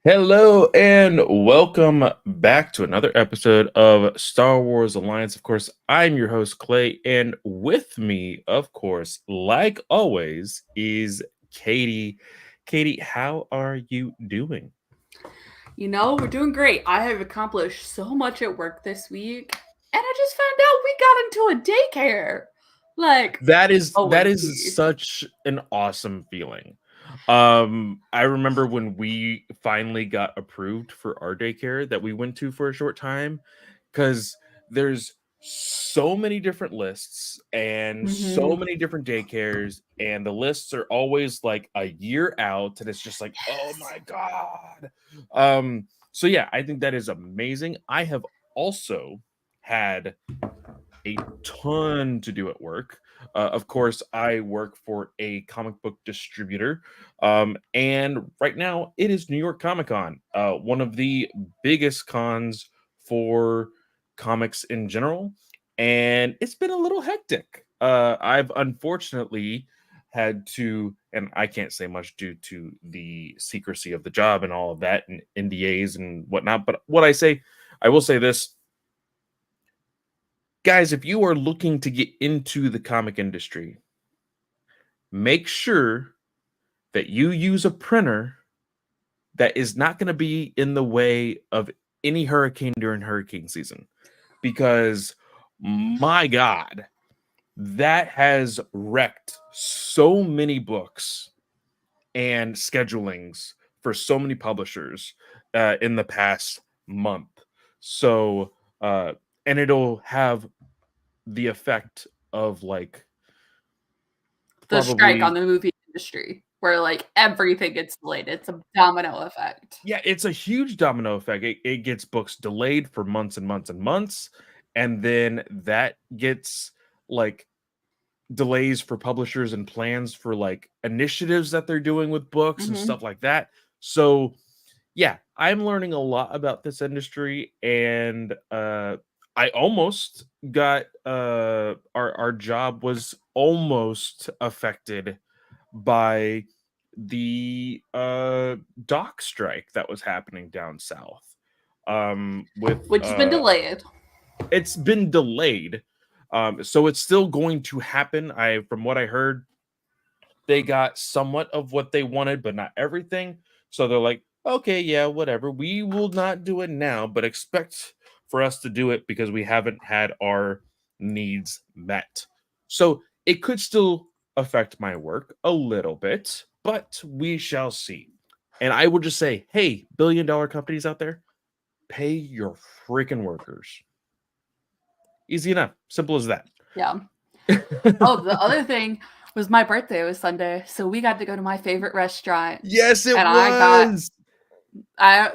Hello and welcome back to another episode of Star Wars Alliance. Of course, I'm your host, Clay, and with me, of course, like always, is Katie. Katie, how are you doing? We're doing great. I have accomplished so much at work this week, and I just found out we got into a daycare. Like, That is OMG. such an awesome feeling. I remember when we finally got approved for our daycare that we went to for a short time, because there's so many different lists and so Mm-hmm. many different daycares, and the lists are always like a year out, and it's just like, oh Yes. my god. So yeah, I think that is amazing. I have also had a ton to do at work. Of course, I work for a comic book distributor, and right now it is New York Comic Con, one of the biggest cons for comics in general, and it's been a little hectic. I've unfortunately had to, and I can't say much due to the secrecy of the job and all of that, and NDAs and whatnot. But I will say this, guys, if you are looking to get into the comic industry, make sure that you use a printer that is not going to be in the way of any hurricane during hurricane season. Because, my God, that has wrecked so many books and schedulings for so many publishers in the past month. So, and it'll have the effect of like The strike on probably, the movie industry, where like everything gets delayed. It's a domino effect. yeah, it's a huge domino effect. It gets books delayed for months and months and months, and then that gets like delays for publishers and plans for like initiatives that they're doing with books and Mm-hmm. stuff like that. So yeah, I'm learning a lot about this industry, and I almost got our job was almost affected by the dock strike that was happening down south. With Which has been delayed. It's been delayed, so it's still going to happen. I From what I heard, they got somewhat of what they wanted, but not everything. So they're like, okay, yeah, whatever. We will not do it now, but expect for us to do it because we haven't had our needs met. So it could still affect my work a little bit, but we shall see. And I would just say, hey, billion-dollar companies out there, pay your freaking workers. Easy enough. Simple as that. Yeah. Oh, the other thing was my birthday was Sunday, so we got to go to my favorite restaurant, Yes, it and was.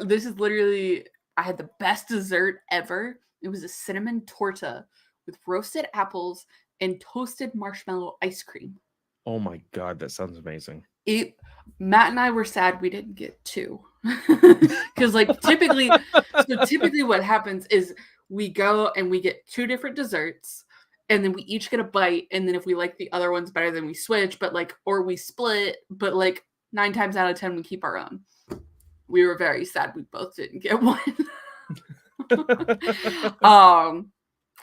this is literally, I had the best dessert ever. It was a cinnamon torta with roasted apples and toasted marshmallow ice cream. Oh my god, that sounds amazing. It Matt and I were sad we didn't get two. Cuz like typically what happens is we go and we get two different desserts, and then we each get a bite, and then if we like the other ones better then we switch, but like, or we split, but like 9 times out of 10 we keep our own. We were very sad we both didn't get one. um,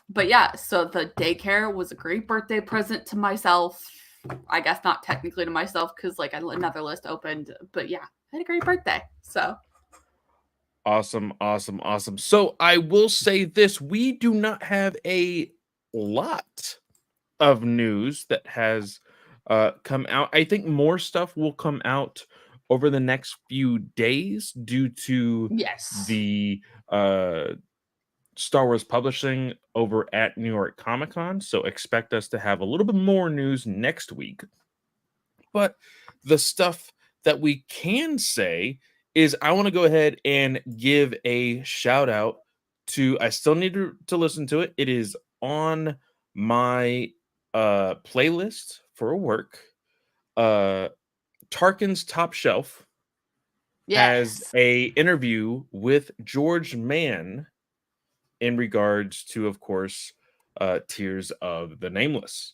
but yeah, so the daycare was a great birthday present to myself. I guess not technically to myself because like another list opened, but yeah, I had a great birthday. So Awesome, awesome, awesome. So I will say this, we do not have a lot of news that has come out. I think more stuff will come out over the next few days due to yes, the Star Wars publishing over at New York Comic Con. So expect us to have a little bit more news next week. But the stuff that we can say is I want to go ahead and give a shout out to, I still need to listen to it. It is on my playlist for work. Uh Tarkin's Top Shelf has yes. a interview with George Mann in regards to, of course, Tears of the Nameless.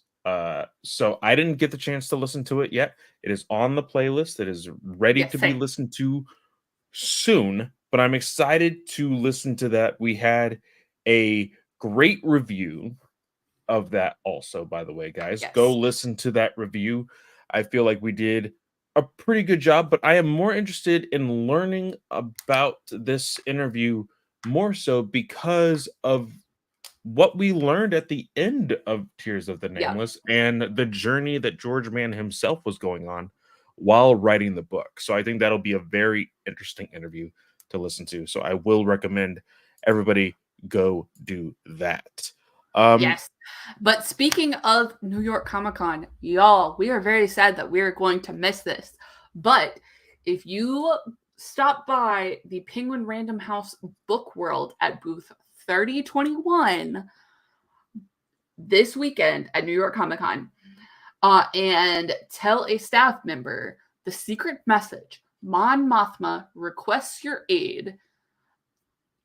So I didn't get the chance to listen to it yet. It is on the playlist. It is ready Yes, to be same. listened to soon, but I'm excited to listen to that. We had a great review of that also, by the way, guys. Go Yes. listen to that review. I feel like we did a pretty good job, but I am more interested in learning about this interview more so because of what we learned at the end of Tears of the Yeah. Nameless and the journey that George Mann himself was going on while writing the book. So I think that'll be a very interesting interview to listen to. So I will recommend everybody go do that. Um, Yes. But speaking of New York Comic Con, y'all, we are very sad that we're going to miss this. But if you stop by the Penguin Random House Book World at booth 3021 this weekend at New York Comic Con, and tell a staff member the secret message, Mon Mothma requests your aid,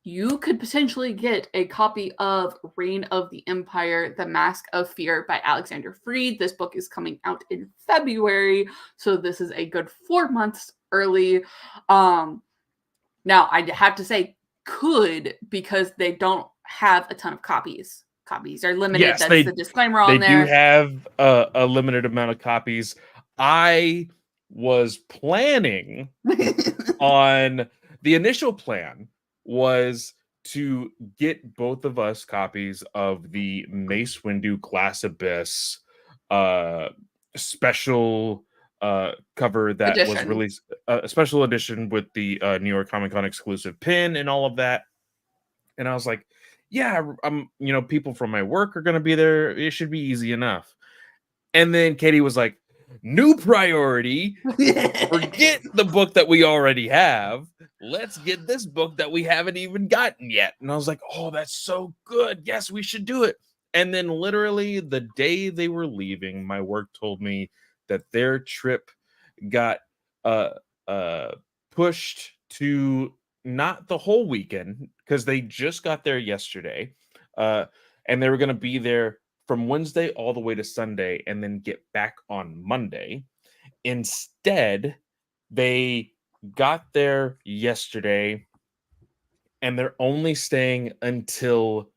you could potentially get a copy of Reign of the Empire, The Mask of Fear by Alexander Freed. This book is coming out in February, so this is a good 4 months early. Now, I have to say could, because they don't have a ton of copies. Copies are limited. yes, That's the disclaimer they on do there. have a limited amount of copies. I was planning on the initial plan was to get both of us copies of the Mace Windu Glass Abyss uh special cover that was Edition. released, a special edition with the New York Comic Con exclusive pin and all of that. And I was like, yeah, I'm, people from my work are going to be there. It should be easy enough. And then Katie was like, new priority, forget the book that we already have. Let's get this book that we haven't even gotten yet. And I was like, oh, that's so good. Yes, we should do it. And then literally the day they were leaving, my work told me that their trip got uh uh pushed to not the whole weekend because they just got there yesterday. And they were going to be there from Wednesday all the way to Sunday and then get back on Monday. Instead, they got there yesterday and they're only staying until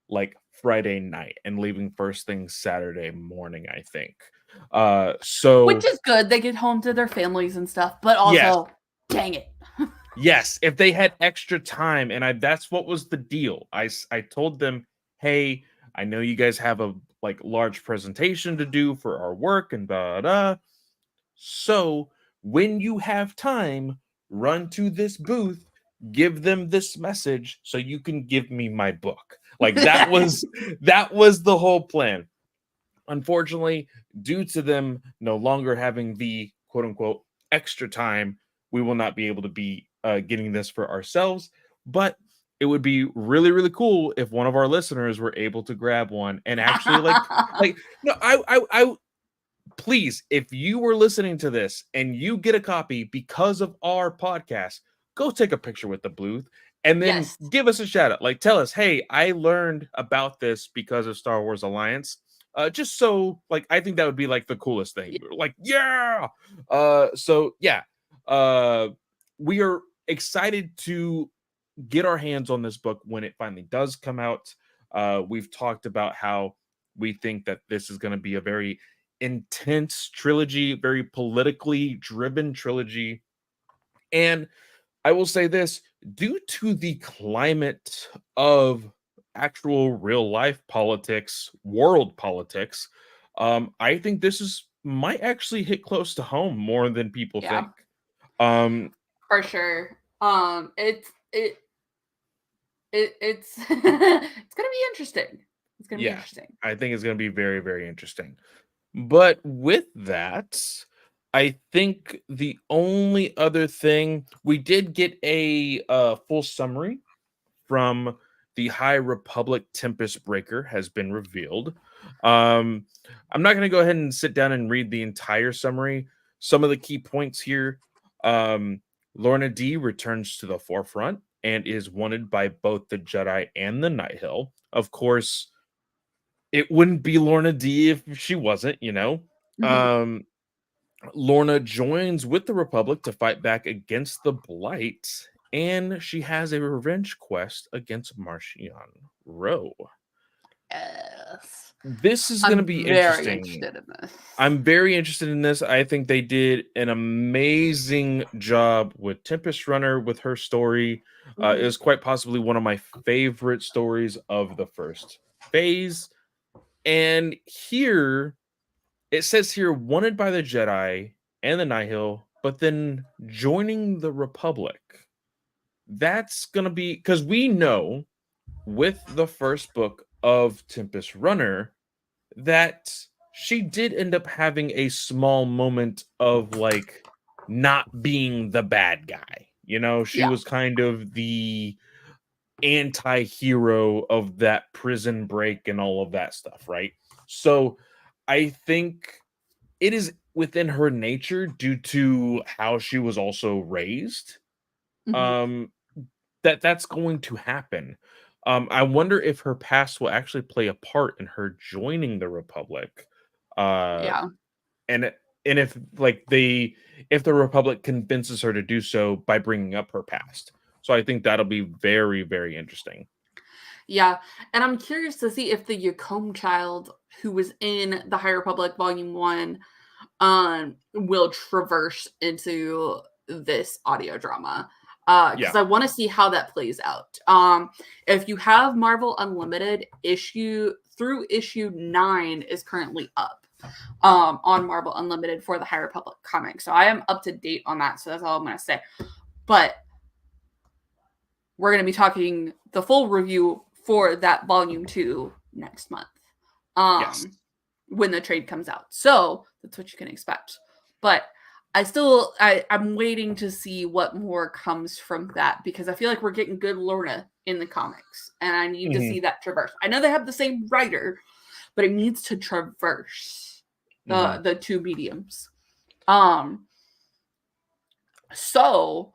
like Friday night and leaving first thing Saturday morning, I think. Which So is good. They get home to their families and stuff, but yes, also, dang it. yes, if they had extra time, and that's what was the deal. I told them, hey, I know you guys have a like large presentation to do for our work and blah blah. So when you have time, run to this booth, give them this message so you can give me my book. Like that was the whole plan. Unfortunately, due to them no longer having the quote unquote extra time, we will not be able to be getting this for ourselves. But it would be really, really cool if one of our listeners were able to grab one and actually like no, I please, if you were listening to this and you get a copy because of our podcast, go take a picture with the booth and then Yes. give us a shout out. Like, tell us, hey, I learned about this because of Star Wars Alliance. Just so, like, I think that would be like the coolest thing. Like, yeah. So yeah, uh, we are excited to get our hands on this book when it finally does come out. We've talked about how we think that this is going to be a very intense trilogy, very politically driven trilogy. And I will say this, due to the climate of actual real life politics, world politics, I think this is might actually hit close to home more than people Yeah, think. Um, for sure. It's it's gonna be interesting. It's gonna be yeah, interesting. I think it's going to be very, very interesting. But with that, I think the only other thing we did get a full summary from the High Republic Tempest Breaker has been revealed. Um, I'm not going to go ahead and sit down and read the entire summary. Some of the key points here: Lorna D returns to the forefront and is wanted by both the Jedi and the Nighthill. Of course, it wouldn't be Lorna D if she wasn't, Mhm. Um, Lorna joins with the Republic to fight back against the Blight, and she has a revenge quest against Marcion Rowe. Yes. This is going to I'm be very interesting. interested in this. I'm very interested in this. I think they did an amazing job with Tempest Runner with her story. It is quite possibly one of my favorite stories of the first phase. And here, it says here, wanted by the Jedi and the Nihil, but then joining the Republic. That's going to be, because we know with the first book of Tempest Runner that she did end up having a small moment of like not being the bad guy. You know, she Yeah. was kind of the anti-hero of that prison break and all of that stuff, right? So I think it is within her nature due to how she was also raised. Mhm. Um that's going to happen. I wonder if her past will actually play a part in her joining the Republic, uh, Yeah. and and if like if the Republic convinces her to do so by bringing up her past. So I think that'll be very very interesting. Yeah. And I'm curious to see if the Yacombe child who was in the High Republic Volume 1 will traverse into this audio drama. Yeah. Because I want to see how that plays out. If you have Marvel Unlimited, issue 9 is currently up on Marvel Unlimited for the High Republic comic. So I am up to date on that. So that's all I'm going to say. But we're going to be talking the full review for that volume 2 next month. Yes. When the trade comes out. So that's what you can expect. But I'm waiting to see what more comes from that because I feel like we're getting good Lorna in the comics. And I need to see that traverse. I know they have the same writer, but it needs to traverse the two mediums. So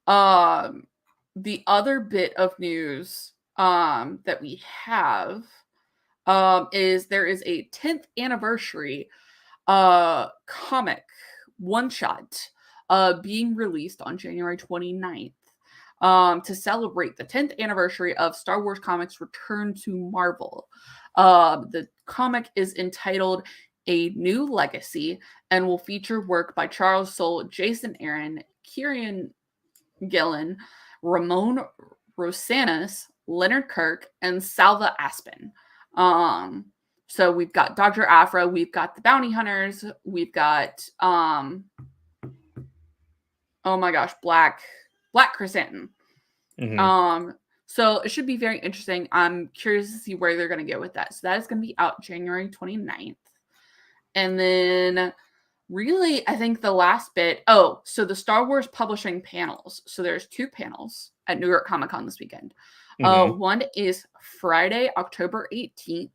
the other bit of news that we have is there is a 10th anniversary comic one shot being released on January 29th to celebrate the 10th anniversary of Star Wars Comics Return to Marvel. The comic is entitled A New Legacy and will feature work by Charles Soule, Jason Aaron, Kieran Gillen, Ramon Rosanas, Leonard Kirk, and Salva Aspen. So we've got Dr. Afra, we've got the Bounty Hunters, we've got oh my gosh, Black Chrysanthemum. So it should be very interesting. I'm curious to see where they're going to go with that. So that is going to be out January 29th. And then really, I think the last bit, so the Star Wars publishing panels. So there's 2 panels at New York Comic Con this weekend. One is Friday, October 18th.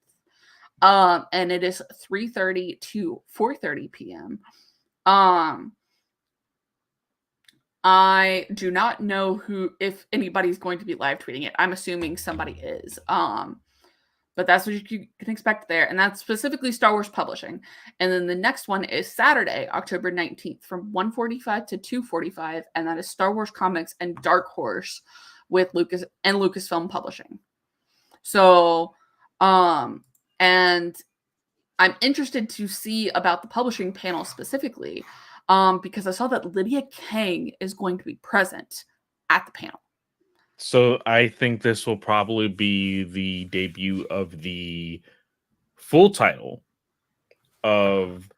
And it is 3:30 to 4:30 p.m. I do not know if anybody's going to be live tweeting it. I'm assuming somebody is. But that's what you can expect there. And that's specifically Star Wars Publishing. And then the next one is Saturday, October 19th from 1:45 to 2:45. And that is Star Wars Comics and Dark Horse with Lucasfilm Publishing. So, and I'm interested to see about the publishing panel specifically because I saw that Lydia Kang is going to be present at the panel. So I think this will probably be the debut of the full title of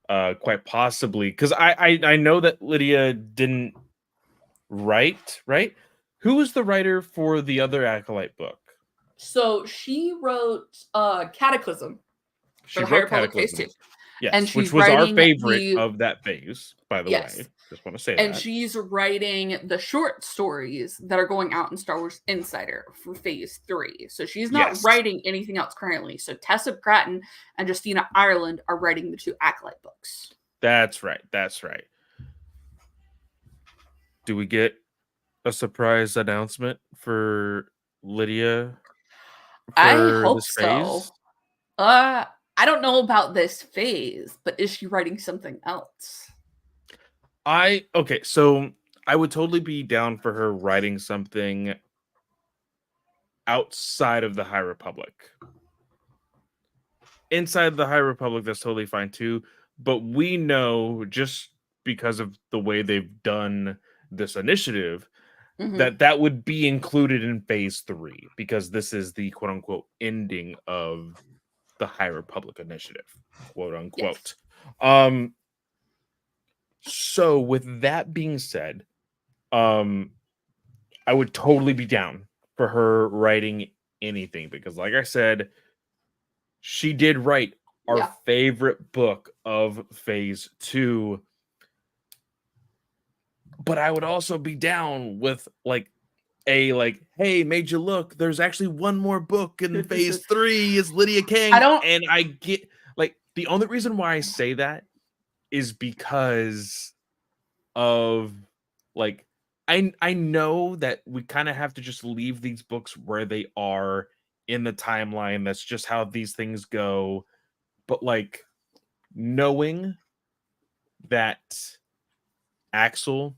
quite possibly because I know that Lydia didn't write, right? Who was the writer for the other Acolyte book? So she wrote Cataclysm She for the High wrote Republic Phase 2. Cataclysm. Yes, And she's which was our writing favorite of that phase, by the yes. way. Just want to say And that. she's writing the short stories that are going out in Star Wars Insider for Phase 3. So she's not writing anything else currently. So Tessa Gratton and Justina Ireland are writing the 2 Acolyte books. That's right. That's right. Do we get a surprise announcement for Lydia I for hope this so. phase? I don't know about this phase, but is she writing something else? Okay, so I would totally be down for her writing something outside of the High Republic. Inside the High Republic, that's totally fine too. But we know, just because of the way they've done this initiative, Mm-hmm. that would be included in phase 3, because this is the quote unquote ending of the High Republic initiative, quote Yes. unquote. So with that being said, I would totally be down for her writing anything, because like I said, she did write our Yeah. favorite book of phase 2. But I would also be down with like, hey, made you look, there's actually one more book in phase 3 is Lydia I King. don't. And I get, like, the only reason why I say that is because of, like, I know that we kind of have to just leave these books where they are in the timeline. That's just how these things go. But like, knowing that Axel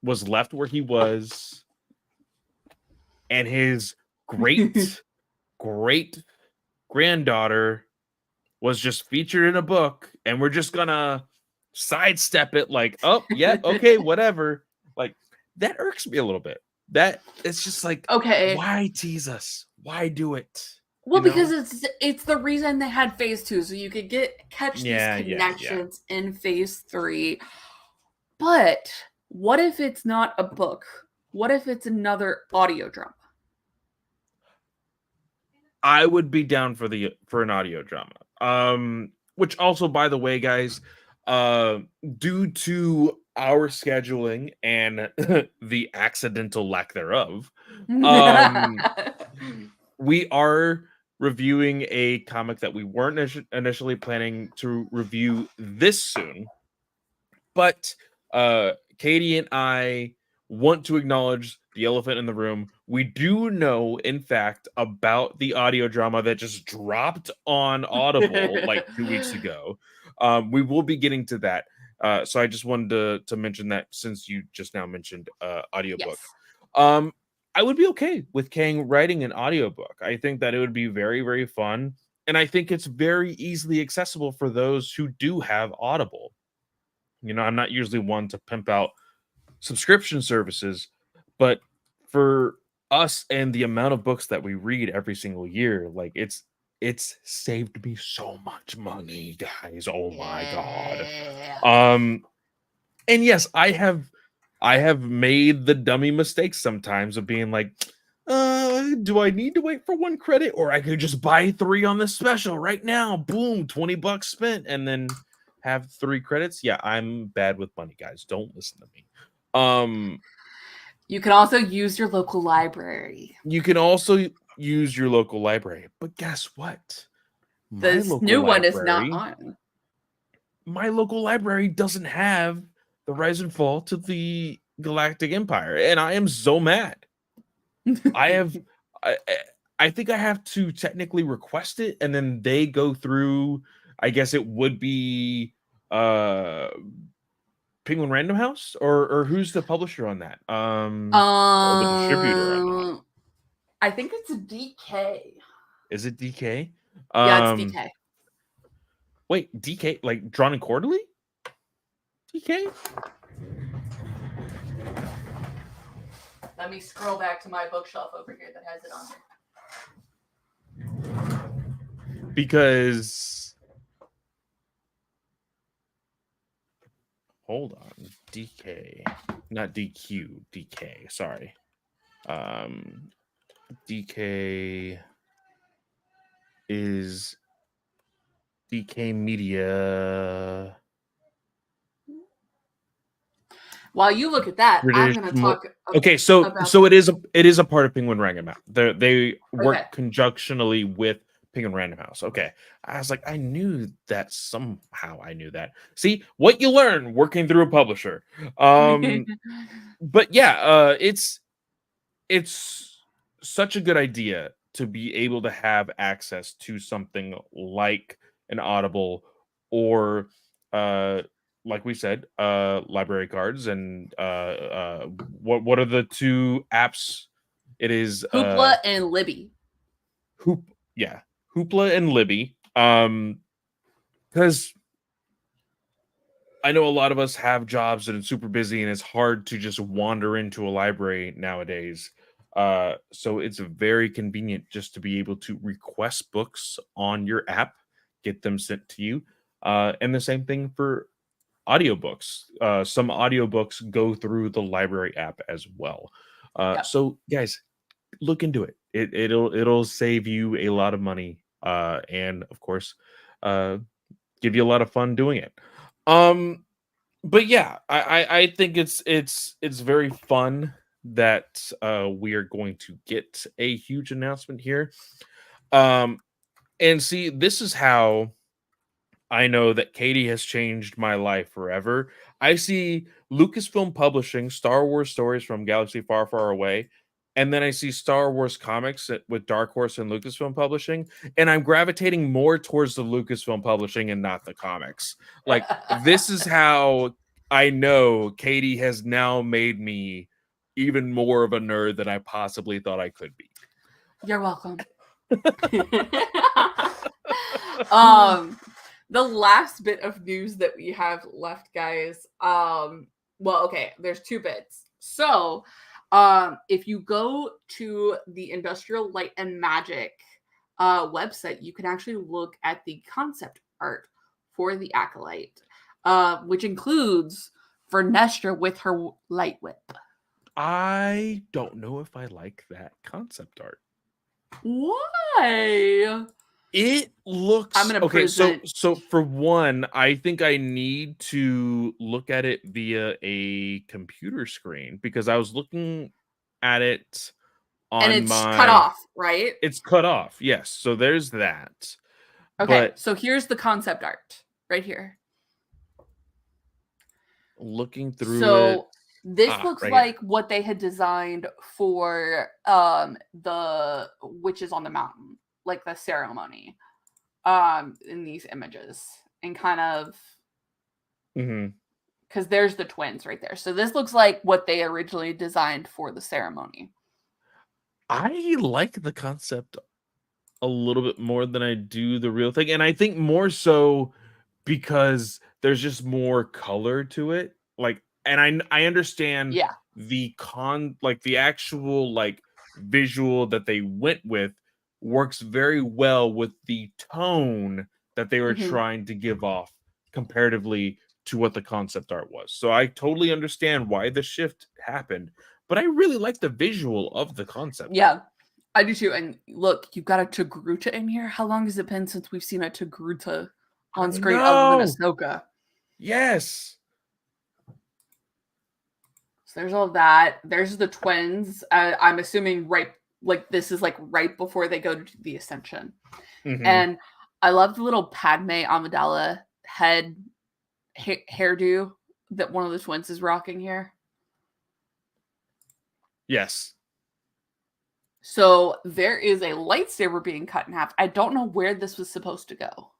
was left where he was, and his great great granddaughter was just featured in a book, and we're just gonna sidestep it like, oh yeah, okay, whatever. Like, that irks me a little bit. That it's just like, Okay. why tease us? Why do it? Well, You because know? it's the reason they had phase 2, so you could catch these Yeah. connections in phase 3. But what if it's not a book? What if it's another audio drama? I would be down for an audio drama. Which also, by the way, guys, uh, due to our scheduling and the accidental lack thereof, um, we are reviewing a comic that we weren't initially planning to review this soon. But Katie and I want to acknowledge the elephant in the room. We do know, in fact, about the audio drama that just dropped on Audible like 2 weeks ago. We will be getting to that. So I just wanted to mention that, since you just now mentioned audiobook. Yes. Um, I would be okay with Kang writing an audiobook. I think that it would be very, very fun. And I think it's very easily accessible for those who do have Audible. I'm not usually one to pimp out subscription services, but for us and the amount of books that we read every single year, like, it's saved me so much money, guys. Oh my god. Yeah. And yes, I have made the dummy mistakes sometimes of being like, do I need to wait for 1 credit, or I could just buy 3 on this special right now? Boom, $20 spent, and then have 3 credits. Yeah, I'm bad with money, guys. Don't listen to me. You can also use your local library. You can also use your local library, but guess what? This new one is not on. My local library doesn't have the Rise and Fall to the Galactic Empire, and I am so mad. I think I have to technically request it, and then they go through. I guess it would be Penguin Random House, or who's the publisher on that? Or the distributor on that. I think it's a DK. Is it DK? Yeah, it's DK. Wait, DK, like Drawn and Quarterly? DK? Let me scroll back to my bookshelf over here that has it on there. Because hold on, DK, not DQ, DK. Sorry, DK is DK Media. While you look at that, British I'm going to talk. Okay, so it is a part of Penguin Random House. They work conjunctionally with Penguin Random House. Okay, I was like, I knew that somehow. I knew that. See what you learn working through a publisher. But yeah, it's such a good idea to be able to have access to something like an Audible or like we said, library cards and what are the two apps? It is Hoopla and Libby. Hoop yeah, Hoopla and Libby. Because I know a lot of us have jobs and it's super busy and it's hard to just wander into a library nowadays. So it's very convenient just to be able to request books on your app, get them sent to you. And the same thing for audiobooks. Some audiobooks go through the library app as well. Yep. So guys, look into it. It'll save you a lot of money, and of course, uh, give you a lot of fun doing it. Um, but yeah, I think it's very fun that we are going to get a huge announcement here. Um, and see, this is how I know that Katie has changed my life forever. I see Lucasfilm publishing Star Wars stories from Galaxy Far, Far Away, and then I see Star Wars comics with Dark Horse and Lucasfilm publishing, and I'm gravitating more towards the Lucasfilm publishing and not the comics. Like, this is how I know Katie has now made me even more of a nerd than I possibly thought I could be. You're welcome. um the last bit of news that we have left, guys, well, okay, there's two bits. So if you go to the Industrial Light and Magic website, you can actually look at the concept art for the Acolyte, which includes Vernestra with her light whip. I don't know if I like that concept art. Why? It looks I'm gonna okay. present. So for one, I think I need to look at it via a computer screen because I was looking at it And on it's cut my. off, right? It's cut off. Yes. So there's that. Okay, But so here's the concept art right here. looking through it, So this looks right here. like what they had designed for the witches on the mountain, like the ceremony, in these images, and kind of Mhm. because there's the twins right there. So this looks like what they originally designed for the ceremony. I like the concept a little bit more than I do the real thing, and I think more so because there's just more color to it. Like, and I understand Yeah. the actual like visual that they went with works very well with the tone that they were Mhm. trying to give off comparatively to what the concept art was. So I totally understand why the shift happened, but I really like the visual of the concept art. Yeah, I do too. And look, you've got a Togruta in here. How long has it been since we've seen a Togruta on I screen other than know. Ahsoka? Yes. So there's all that. There's the twins. I'm assuming right, like this is like right before they go to the Ascension. Mhm. And I love the little Padme Amidala head hairdo that one of the twins is rocking here. Yes. So there is a lightsaber being cut in half. I don't know where this was supposed to go.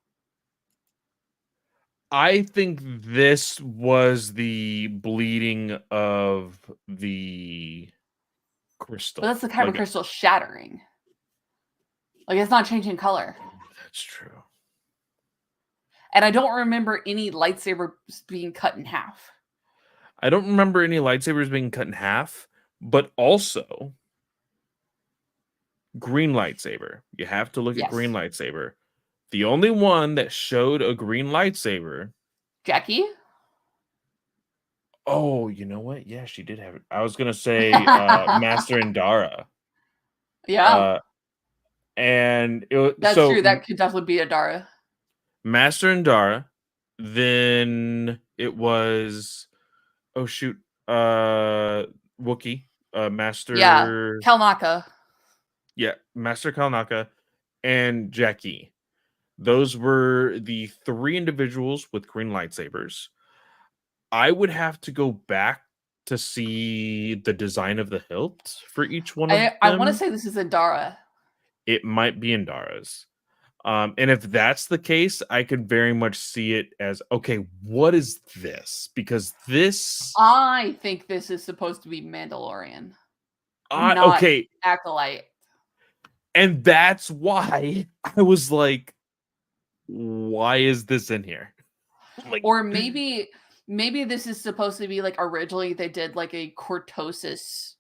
I think this was the bleeding of the But crystal. that's the kyber Like, crystal shattering. Like it's not changing color. oh, that's true. And I don't remember any lightsabers being cut in half. I don't remember any lightsabers being cut in half, but also green lightsaber. You have to look at green Yes. lightsaber. The only one that showed a green lightsaber. Jackie? Oh, you know what? Yeah, she did have it. I was gonna say Master Indara. Yeah, Uh and that's true. That could definitely be Adara. Master Indara. Then it was oh shoot, Wookie, Yeah, Master, Kalnaka. yeah, Master Kalnaka, and Jackie. Those were the three individuals with green lightsabers. I would have to go back to see the design of the hilt for each one of I want to them. say this is Adara. it might be Indara's. And if that's the case, I could very much see it as, okay, what is this? Because this, I think this is supposed to be Mandalorian, I not okay, Acolyte. and that's why I was like, why is this in here? Like, Or maybe this is supposed to be like originally they did like a Cortosis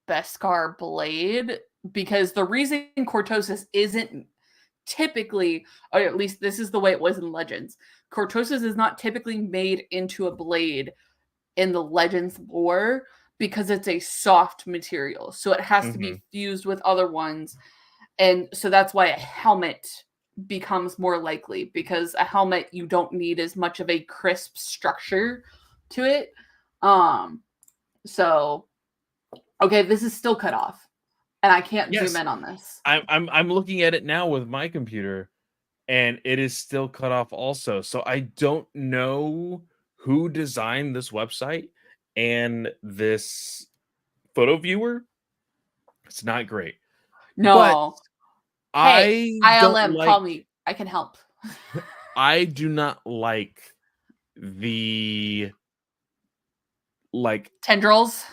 Beskar blade, because the reason Cortosis isn't typically, or at least this is the way it was in Legends, Cortosis is not typically made into a blade in the Legends lore because it's a soft material. So it has to mhm, be fused with other ones. And so that's why a helmet becomes more likely, because a helmet you don't need as much of a crisp structure to it. So okay, this is still cut off and I can't zoom yes, in on this. I'm looking at it now with my computer, and it is still cut off also. So I don't know who designed this website and this photo viewer. It's not great. But No. Hey, I don't ILM, like call me. I can help. I do not like the like Tendrils.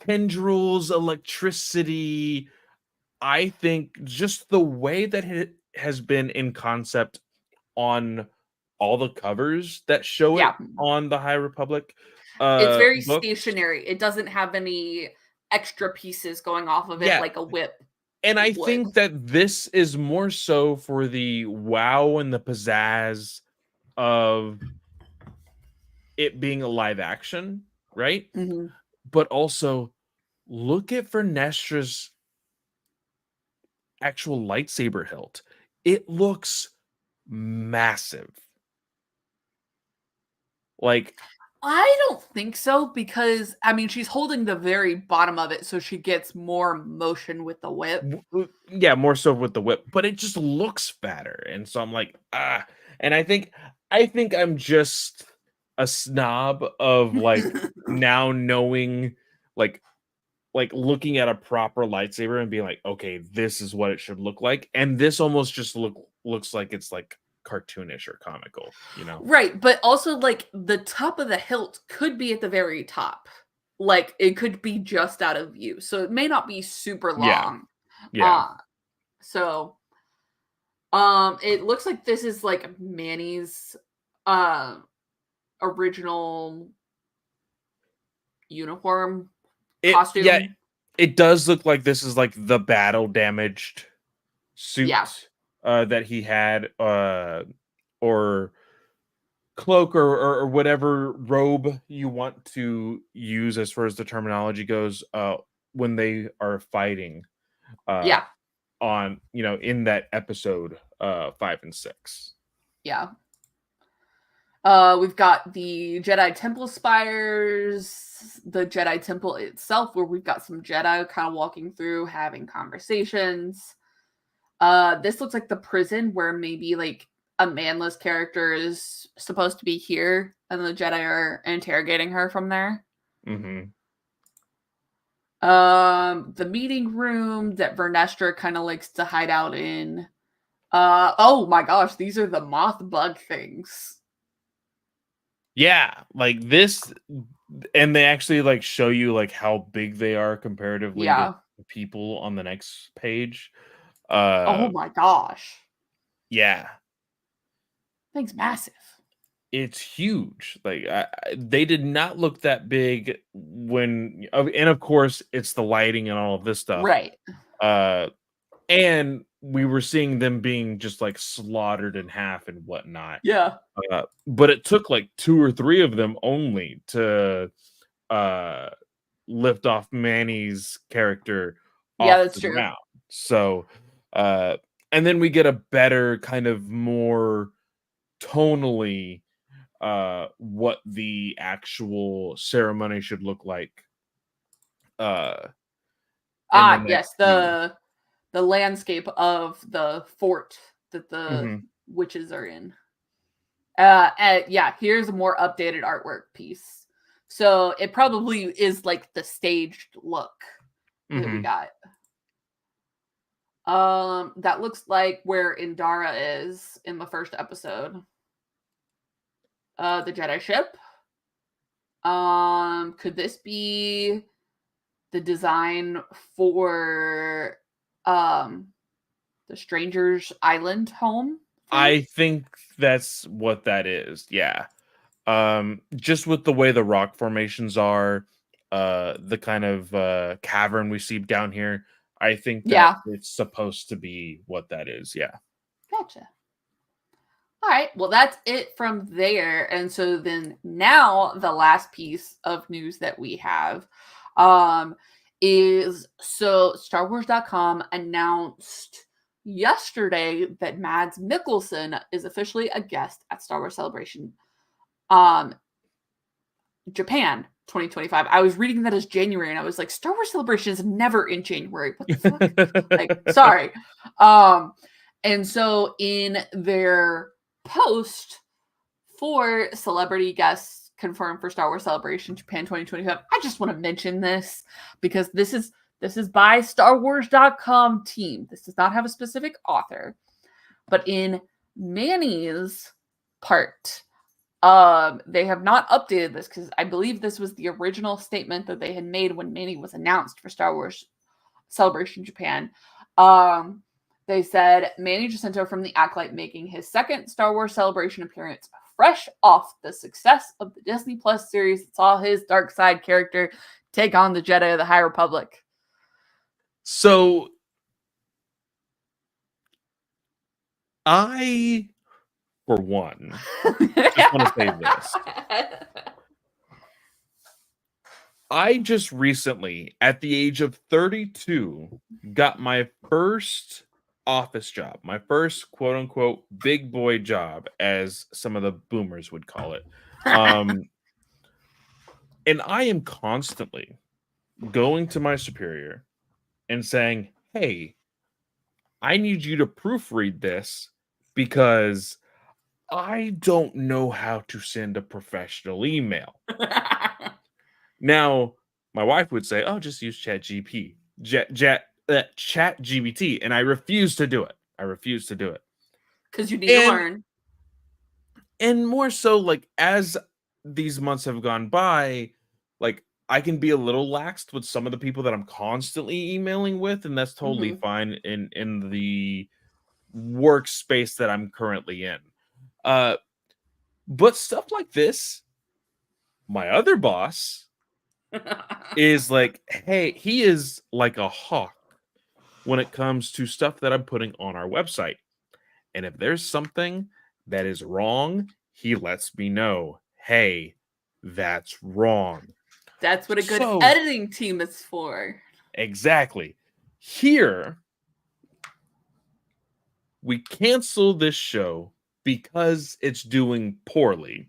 tendrils, electricity. I think just the way that it has been in concept on all the covers that show Yeah. it on the High Republic It's very books. stationary. It doesn't have any extra pieces going off of it Yeah, like a whip and I would. think that this is more so for the wow and the pizzazz of it being a live action, right? Mhm. But also look at Vernestra's actual lightsaber hilt. It looks massive. Like, I don't think so, because I mean she's holding the very bottom of it so she gets more motion with the whip. yeah, more so with the whip, but it just looks fatter. And so I'm like, ah. And I think I'm just a snob of like now knowing like looking at a proper lightsaber and being like, okay, this is what it should look like. And this almost just looks like it's like cartoonish or comical, you know? Right, but also like the top of the hilt could be at the very top. Like it could be just out of view. So it may not be super Yeah. long. Yeah. Uh so it looks like this is like Manny's uh original uniform Yeah, costume. it does look like this is like the battle damaged Yeah. suit that he had or cloak or whatever robe you want to use as far as the terminology goes when they are fighting uh Yeah. on in that episode 5 and 6. Yeah. We've got the Jedi Temple spires, the Jedi Temple itself, where we've got some Jedi kind of walking through, having conversations. This looks like the prison where maybe like a manless character is supposed to be here, and the Jedi are interrogating her from there. Mhm. The meeting room that Vernestra kind of likes to hide out in. Oh my gosh, these are the moth bug things. Yeah, like this, and they actually like show you like how big they are comparatively to Yeah. people on the next page. Oh Uh my gosh. yeah, Thing's massive. it's huge. Like they did not look that big and of course it's the lighting and all of this stuff. Right. Uh and we were seeing them being just like slaughtered in half and whatnot. Yeah. But it took like two or three of them only to uh lift off Manny's character Yeah, off that's the true. ground. So uh and then we get a better kind of more tonally what the actual ceremony should look like uh in the next Yes, few. the landscape of the fort that the Mhm. witches are in. Yeah, here's a more updated artwork piece. So it probably is like the staged look that we Mhm. got. That looks like where Indara is in the first episode. The Jedi ship. Could this be the design for the Stranger's Island home thing? I think that's what that is. Yeah. Just with the way the rock formations are, the kind of cavern we see down here, I think that Yeah. it's supposed to be what that is. Yeah. Gotcha. All right. Well, that's it from there. And so then now the last piece of news that we have is so StarWars.com announced yesterday that Mads Mikkelsen is officially a guest at Star Wars Celebration um Japan 2025. I was reading that as January and I was like, Star Wars Celebration is never in January. What the fuck? Like, sorry. Um, and so in their post for celebrity guests confirmed for Star Wars Celebration Japan 2025, I just want to mention this because this is by StarWars.com team. This does not have a specific author, but in Manny's part, they have not updated this because I believe this was the original statement that they had made when Manny was announced for Star Wars Celebration Japan. They said Manny Jacinto from the Acolyte making his second Star Wars Celebration appearance, fresh off the success of the Disney Plus series that saw his dark side character take on the Jedi of the High Republic. So I, for one, just want to say this. I just recently, at the age of 32, got my first office job, my first quote unquote big boy job, as some of the boomers would call it. And I am constantly going to my superior and saying, hey, I need you to proofread this because I don't know how to send a professional email. Now, my wife would say, oh, just use Chat GBT. And I refuse to do it. Because you need to learn. And more so, like, as these months have gone by, like, I can be a little laxed with some of the people that I'm constantly emailing with, and that's totally fine in the workspace that I'm currently in. But stuff like this, my other boss is like, hey, he is like a hawk when it comes to stuff that I'm putting on our website. And if there's something that is wrong, he lets me know, hey, that's wrong. That's what a good editing team is for. Exactly. Here, we cancel this show because it's doing poorly,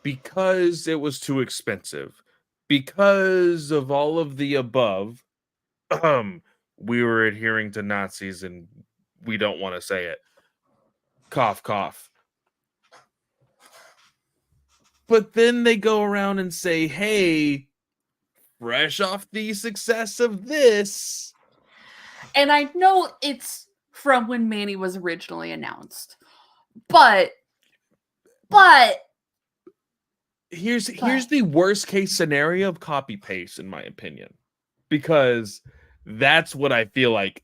because it was too expensive, because of all of the above. We were adhering to Nazis and we don't want to say it. Cough, cough. But then they go around and say, hey, fresh off the success of this. And I know it's from when Manny was originally announced. But here's the worst case scenario of copy paste, in my opinion, because that's what I feel like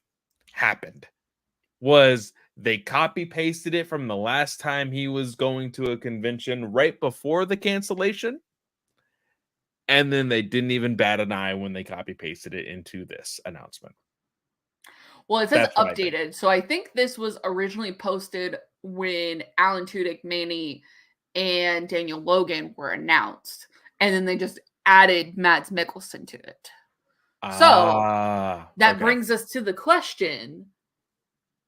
happened. Was they copy pasted it from the last time he was going to a convention right before the cancellation, and then they didn't even bat an eye when they copy pasted it into this announcement. Well, it says updated. So I think this was originally posted when Alan Tudyk, Manny, and Daniel Logan were announced. And then they just added Mads Mikkelsen to it. So that brings us to the question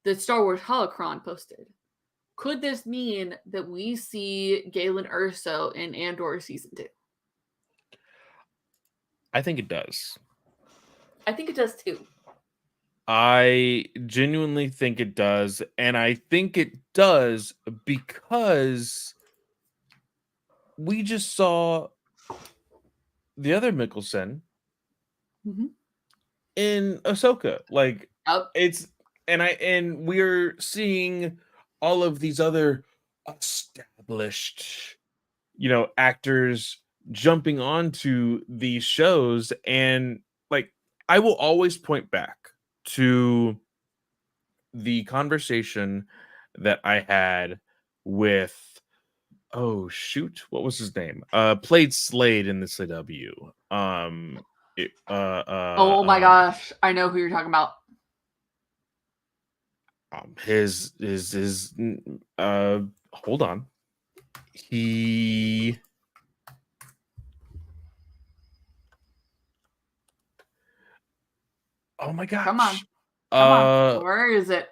that Star Wars Holocron posted. Could this mean that we see Galen Erso in Andor Season 2? I think it does. I think it does too. I genuinely think it does. And I think it does because we just saw the other Mikkelsen in Ahsoka. Like, Yep. It's and we're seeing all of these other established, actors jumping onto these shows, and like I will always point back to the conversation that I had with, oh shoot, what was his name? Played Slade in the CW. It, Oh my gosh, I know who you're talking about. his hold on. He Oh my Come on, gosh. come on. Uh Where is it?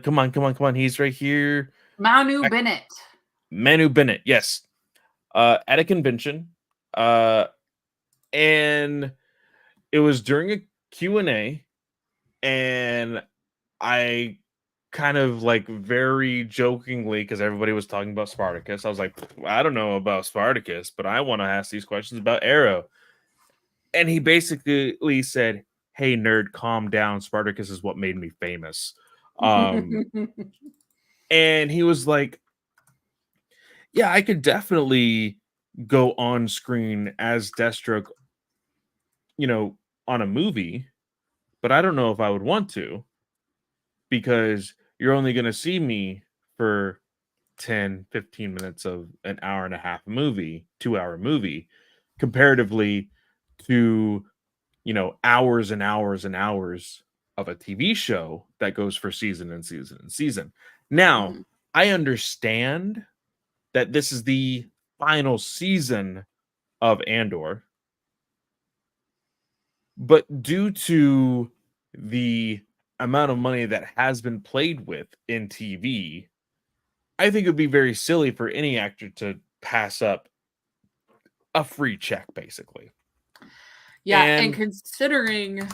come on, come on, come on. He's right here. Manu Bennett. Manu Bennett, yes. At a convention. And it was during a Q&A, and I kind of like very jokingly, because everybody was talking about Spartacus, I was like, I don't know about Spartacus, but I want to ask these questions about Arrow. And he basically said, hey nerd, calm down, Spartacus is what made me famous. And he was like, yeah, I could definitely go on screen as Deathstroke, on a movie, but I don't know if I would want to, because you're only going to see me for 10-15 minutes of an hour and a half movie, 2-hour movie, comparatively to, hours and hours and hours of a TV show that goes for season and season and season. Now, Mhm. I understand that this is the final season of Andor, but due to the amount of money that has been played with in TV, I think it would be very silly for any actor to pass up a free check, basically. Yeah, and And considering,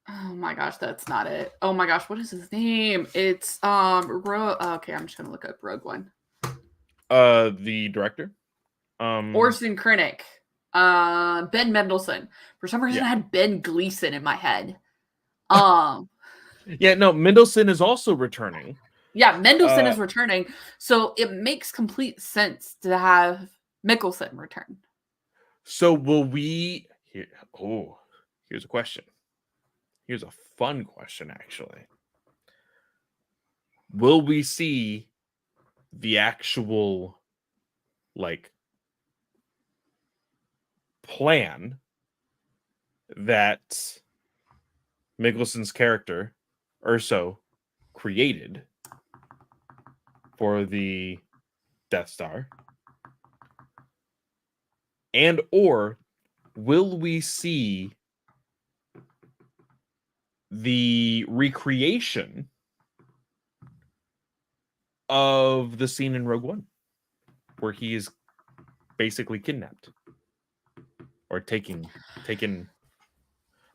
oh my gosh, that's not it. Oh my gosh, what is his name? It's okay, I'm just gonna look up Rogue One. the director, Orson Krennic. Ben Mendelsohn. For some reason yeah, I had Ben Gleason in my head. Um yeah, no, Mendelsohn is also returning. yeah, Mendelsohn Uh, is returning. So it makes complete sense to have Mickelson return. so will we? Here, here's a question. Here's a fun question, actually. Will we see the actual like plan that Mickelson's character Urso created for the Death Star? And or will we see the recreation of the scene in Rogue One where he is basically kidnapped or taken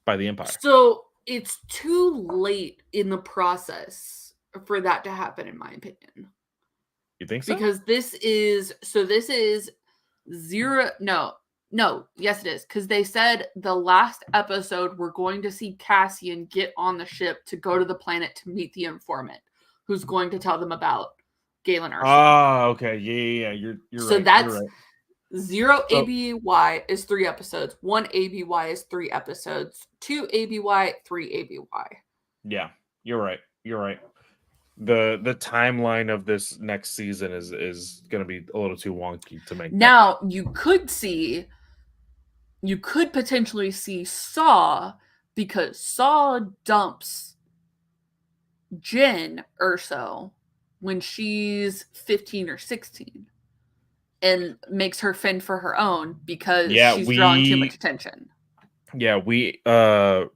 by the Empire? So it's too late in the process for that to happen, in my opinion. You think so? Because this is zero. No, yes, it is. Because they said the last episode we're going to see Cassian get on the ship to go to the planet to meet the informant who's going to tell them about Galen Erso. Ah, okay. Yeah. You're So right. You're that's right. zero So ABY is 3 episodes, 1 ABY is 3 episodes, 2 ABY, 3 ABY. yeah, you're right. You're right. The timeline of this next season is going to be a little too wonky to make that. Now you could potentially see Saw, because Saw dumps Jen Urso when she's 15 or 16 and makes her fend for her own because Yeah, she's drawing too much we attention.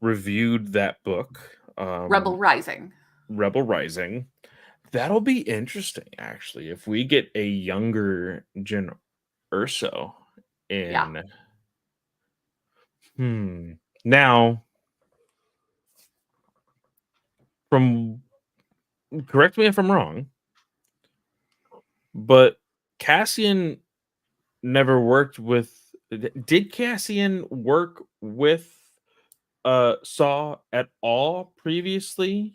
reviewed that book, Rebel Rising. Rebel Rising. That'll be interesting, actually, if we get a younger Jen Urso Yeah. in. Now, from correct me if I'm wrong, but Cassian never worked with. Did Cassian work with saw at all previously?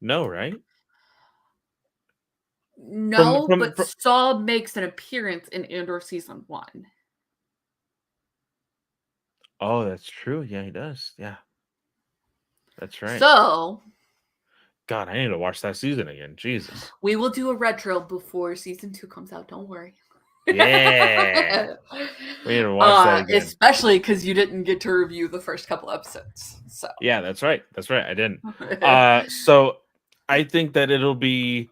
No, right? No, but From Saul makes an appearance in Andor season 1. Oh, that's true. Yeah, he does. Yeah, that's right. So, God, I need to watch that season again. Jesus. we will do a retro before season 2 comes out, don't worry. Yeah. We need to watch that again. Especially because you didn't get to review the first couple episodes. So, Yeah, that's right. That's right. I didn't. So I think that it'll be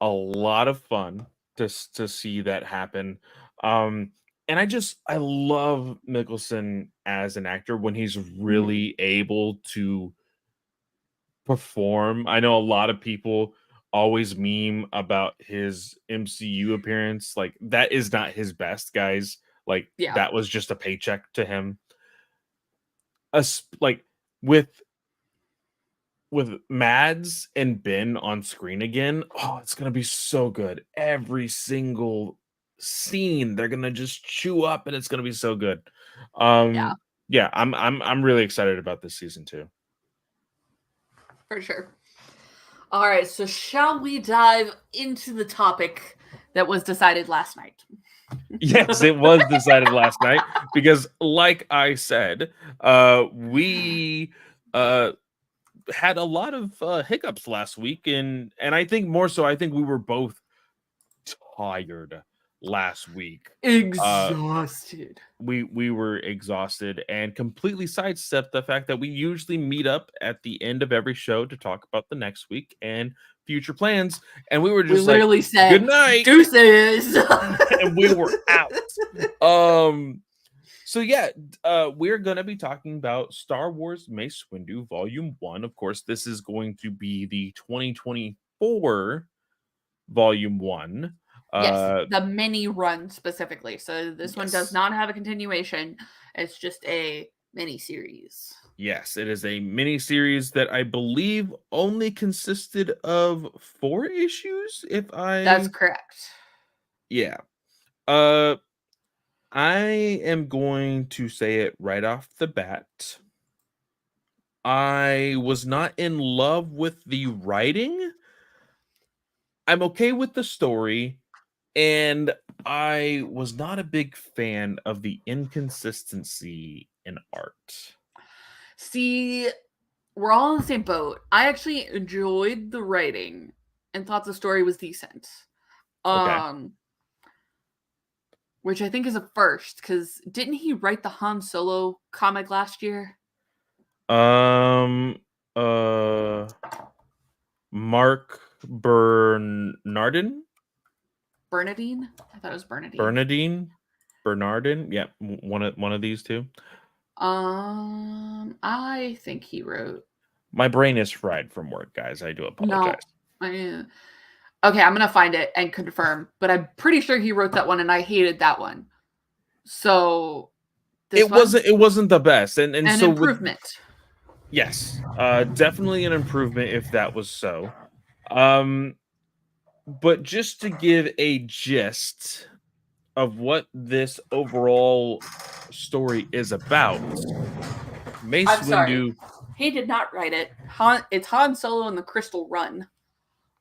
a lot of fun to see that happen. Um, and I love Mickelson as an actor when he's Mhm. really able to perform. I know a lot of people always meme about his MCU appearance. Like that is not his best, guys. Like Yeah, that was just a paycheck to him. Like with Mads and Ben on screen again, oh, it's gonna be so good. Every single scene, they're gonna just chew up, and it's gonna be so good. yeah, Yeah, I'm really excited about this season too. for sure. All right, so shall we dive into the topic that was decided last night? Yes, it was decided last night because, like I said, we had a lot of hiccups last week, and I think more so, I think we were both tired last week. Exhausted. We were exhausted and completely sidestepped the fact that we usually meet up at the end of every show to talk about the next week and future plans, and we were We just like, literally good said night, deuces. and we were out. So yeah, we're gonna be talking about Star Wars Mace Windu Volume 1. Of course, this is going to be the 2024 Volume 1. Yes, uh the mini run specifically. So this one does yes. not have a continuation. It's just a mini series. Yes, it is a mini series that I believe only consisted of 4 issues, if That's I correct. yeah. Uh I am going to say it right off the bat. I was not in love with the writing. I'm okay with the story, and I was not a big fan of the inconsistency in art. See, we're all in the same boat. I actually enjoyed the writing and thought the story was decent. Okay. Um, which I think is a first because didn't he write the Han Solo comic last year? Um uh Mark Bernardin? Bernadine? I thought it was Bernadine. Bernadine? Bernardin? Yeah, one of these two. I think he wrote. My brain is fried from work, guys. I do No, apologize. I, okay, I'm gonna find it and confirm, but I'm pretty sure he wrote that one, and I hated that one. So this one, It wasn't the best. And an so with improvement. yes, definitely an improvement if that was so. Um but just to give a gist of what this overall story is about, Mace I'm sorry, Windu. he did not write it. It's Han Solo and the Crystal Run.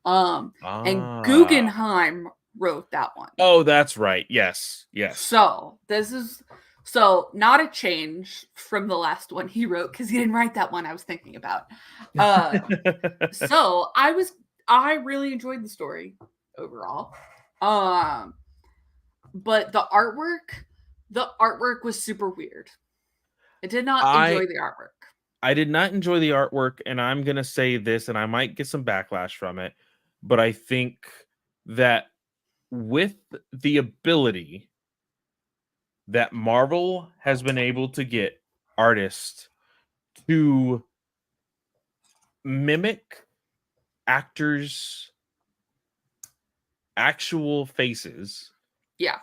Um, and Ah. Guggenheim wrote that one. Oh, that's right. Yes. Yes. So this is not a change from the last one he wrote because he didn't write that one I was thinking about. Uh, so I really enjoyed the story overall. Um, but the artwork was super weird. I did not I enjoy the artwork. I did not enjoy the artwork, and I'm gonna say this, and I might get some backlash from it, but I think that with the ability that Marvel has been able to get artists to mimic actors' actual faces, Yeah.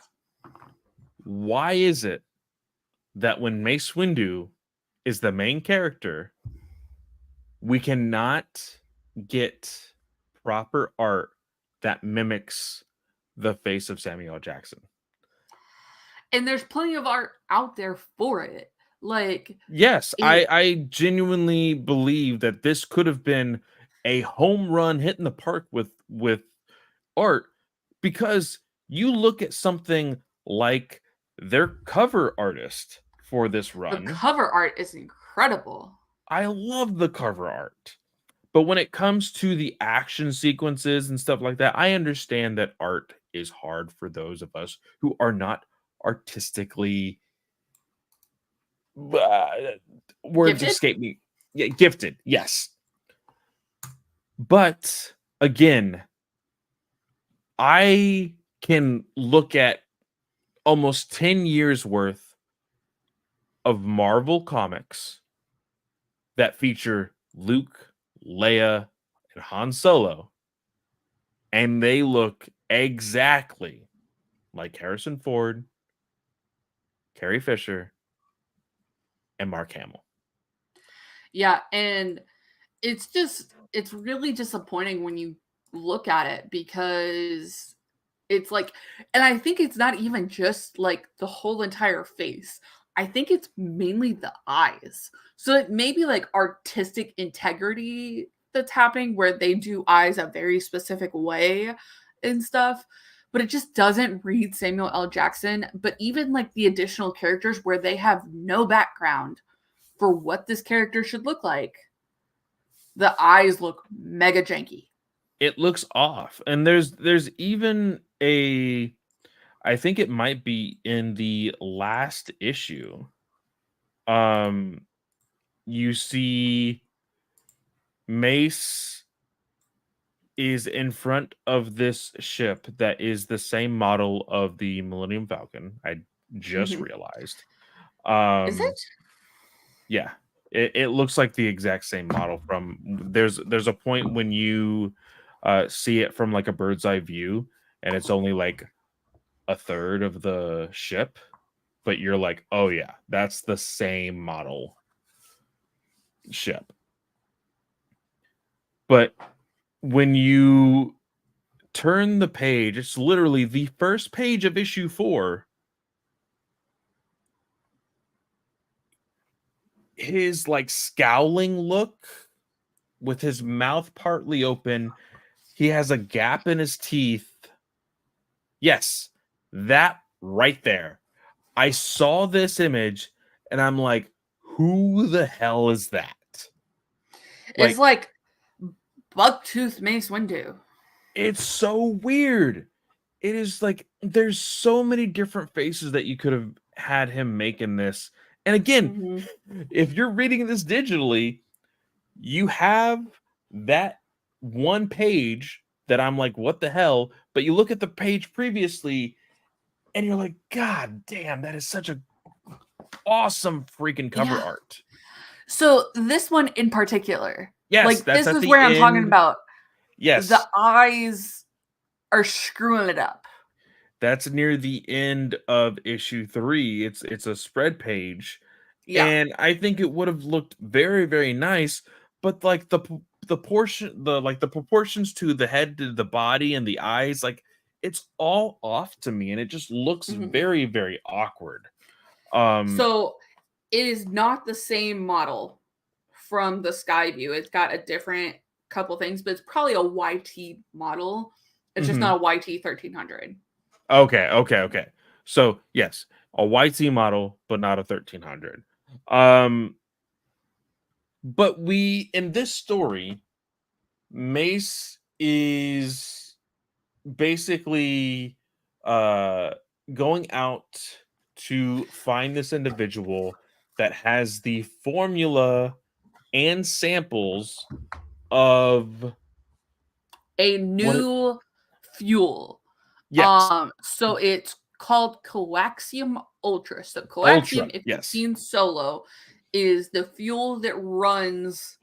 why is it that when Mace Windu is the main character, we cannot get proper art that mimics the face of Samuel L. Jackson? And there's plenty of art out there for it. Like Yes, it I genuinely believe that this could have been a home run hit in the park with art, because you look at something like their cover artist for this the run. cover art is incredible. I love the cover art. But when it comes to the action sequences and stuff like that, I understand that art is hard for those of us who are not artistically, uh, words Gifted? escape me. Yeah, gifted, yes. But again, I can look at almost 10 years worth of Marvel comics that feature Luke, Leia, and Han Solo, and they look exactly like Harrison Ford, Carrie Fisher, and Mark Hamill. Yeah, and it's really disappointing when you look at it because it's like, and I think it's not even just like the whole entire face. I think it's mainly the eyes. So it may be like artistic integrity that's happening where they do eyes a very specific way and stuff, but it just doesn't read Samuel L. Jackson. But even like the additional characters where they have no background for what this character should look like, the eyes look mega janky. It looks off. And there's even a, I think it might be in the last issue. Um you see Mace is in front of this ship that is the same model of the Millennium Falcon. I just Mhm. realized. Is Um, it? yeah, it looks like the exact same model from there's a point when you see it from like a bird's eye view, and it's only like a third of the ship, but you're like, oh yeah, that's the same model ship. But when you turn the page, it's literally the first page of issue 4. His like scowling look with his mouth partly open, he has a gap in his teeth. Yes, that right there. I saw this image and I'm like, who the hell is that? It's Like, like Bucktooth Mace Windu. it's so weird. It is like there's so many different faces that you could have had him make in this. And again, Mhm. if you're reading this digitally, you have that one page that I'm like, what the hell? But you look at the page previously and you're like, God damn, that is such a awesome freaking cover Yeah. art. So this one in particular, Yes, like that's this at is the where I'm talking end. about the Yes, eyes are screwing it up. that's near the end of issue 3. It's a spread page, Yeah. and I think it would have looked very very nice, but like the portion, the like the proportions to the head to the body and the eyes, like it's all off to me and it just looks Mhm. very very awkward. um So it is not the same model from the sky view. It's got a different couple things, but it's probably a YT model. It's just mhm. not a YT 1300. Okay. So yes, a YT model but not a 1300. um but we, in this story, Mace is basically uh going out to find this individual that has the formula and samples of A what it, new fuel. yes, So it's called Coaxium Ultra. So Coaxium, ultra, if you've yes. seen Solo, is the fuel that runs,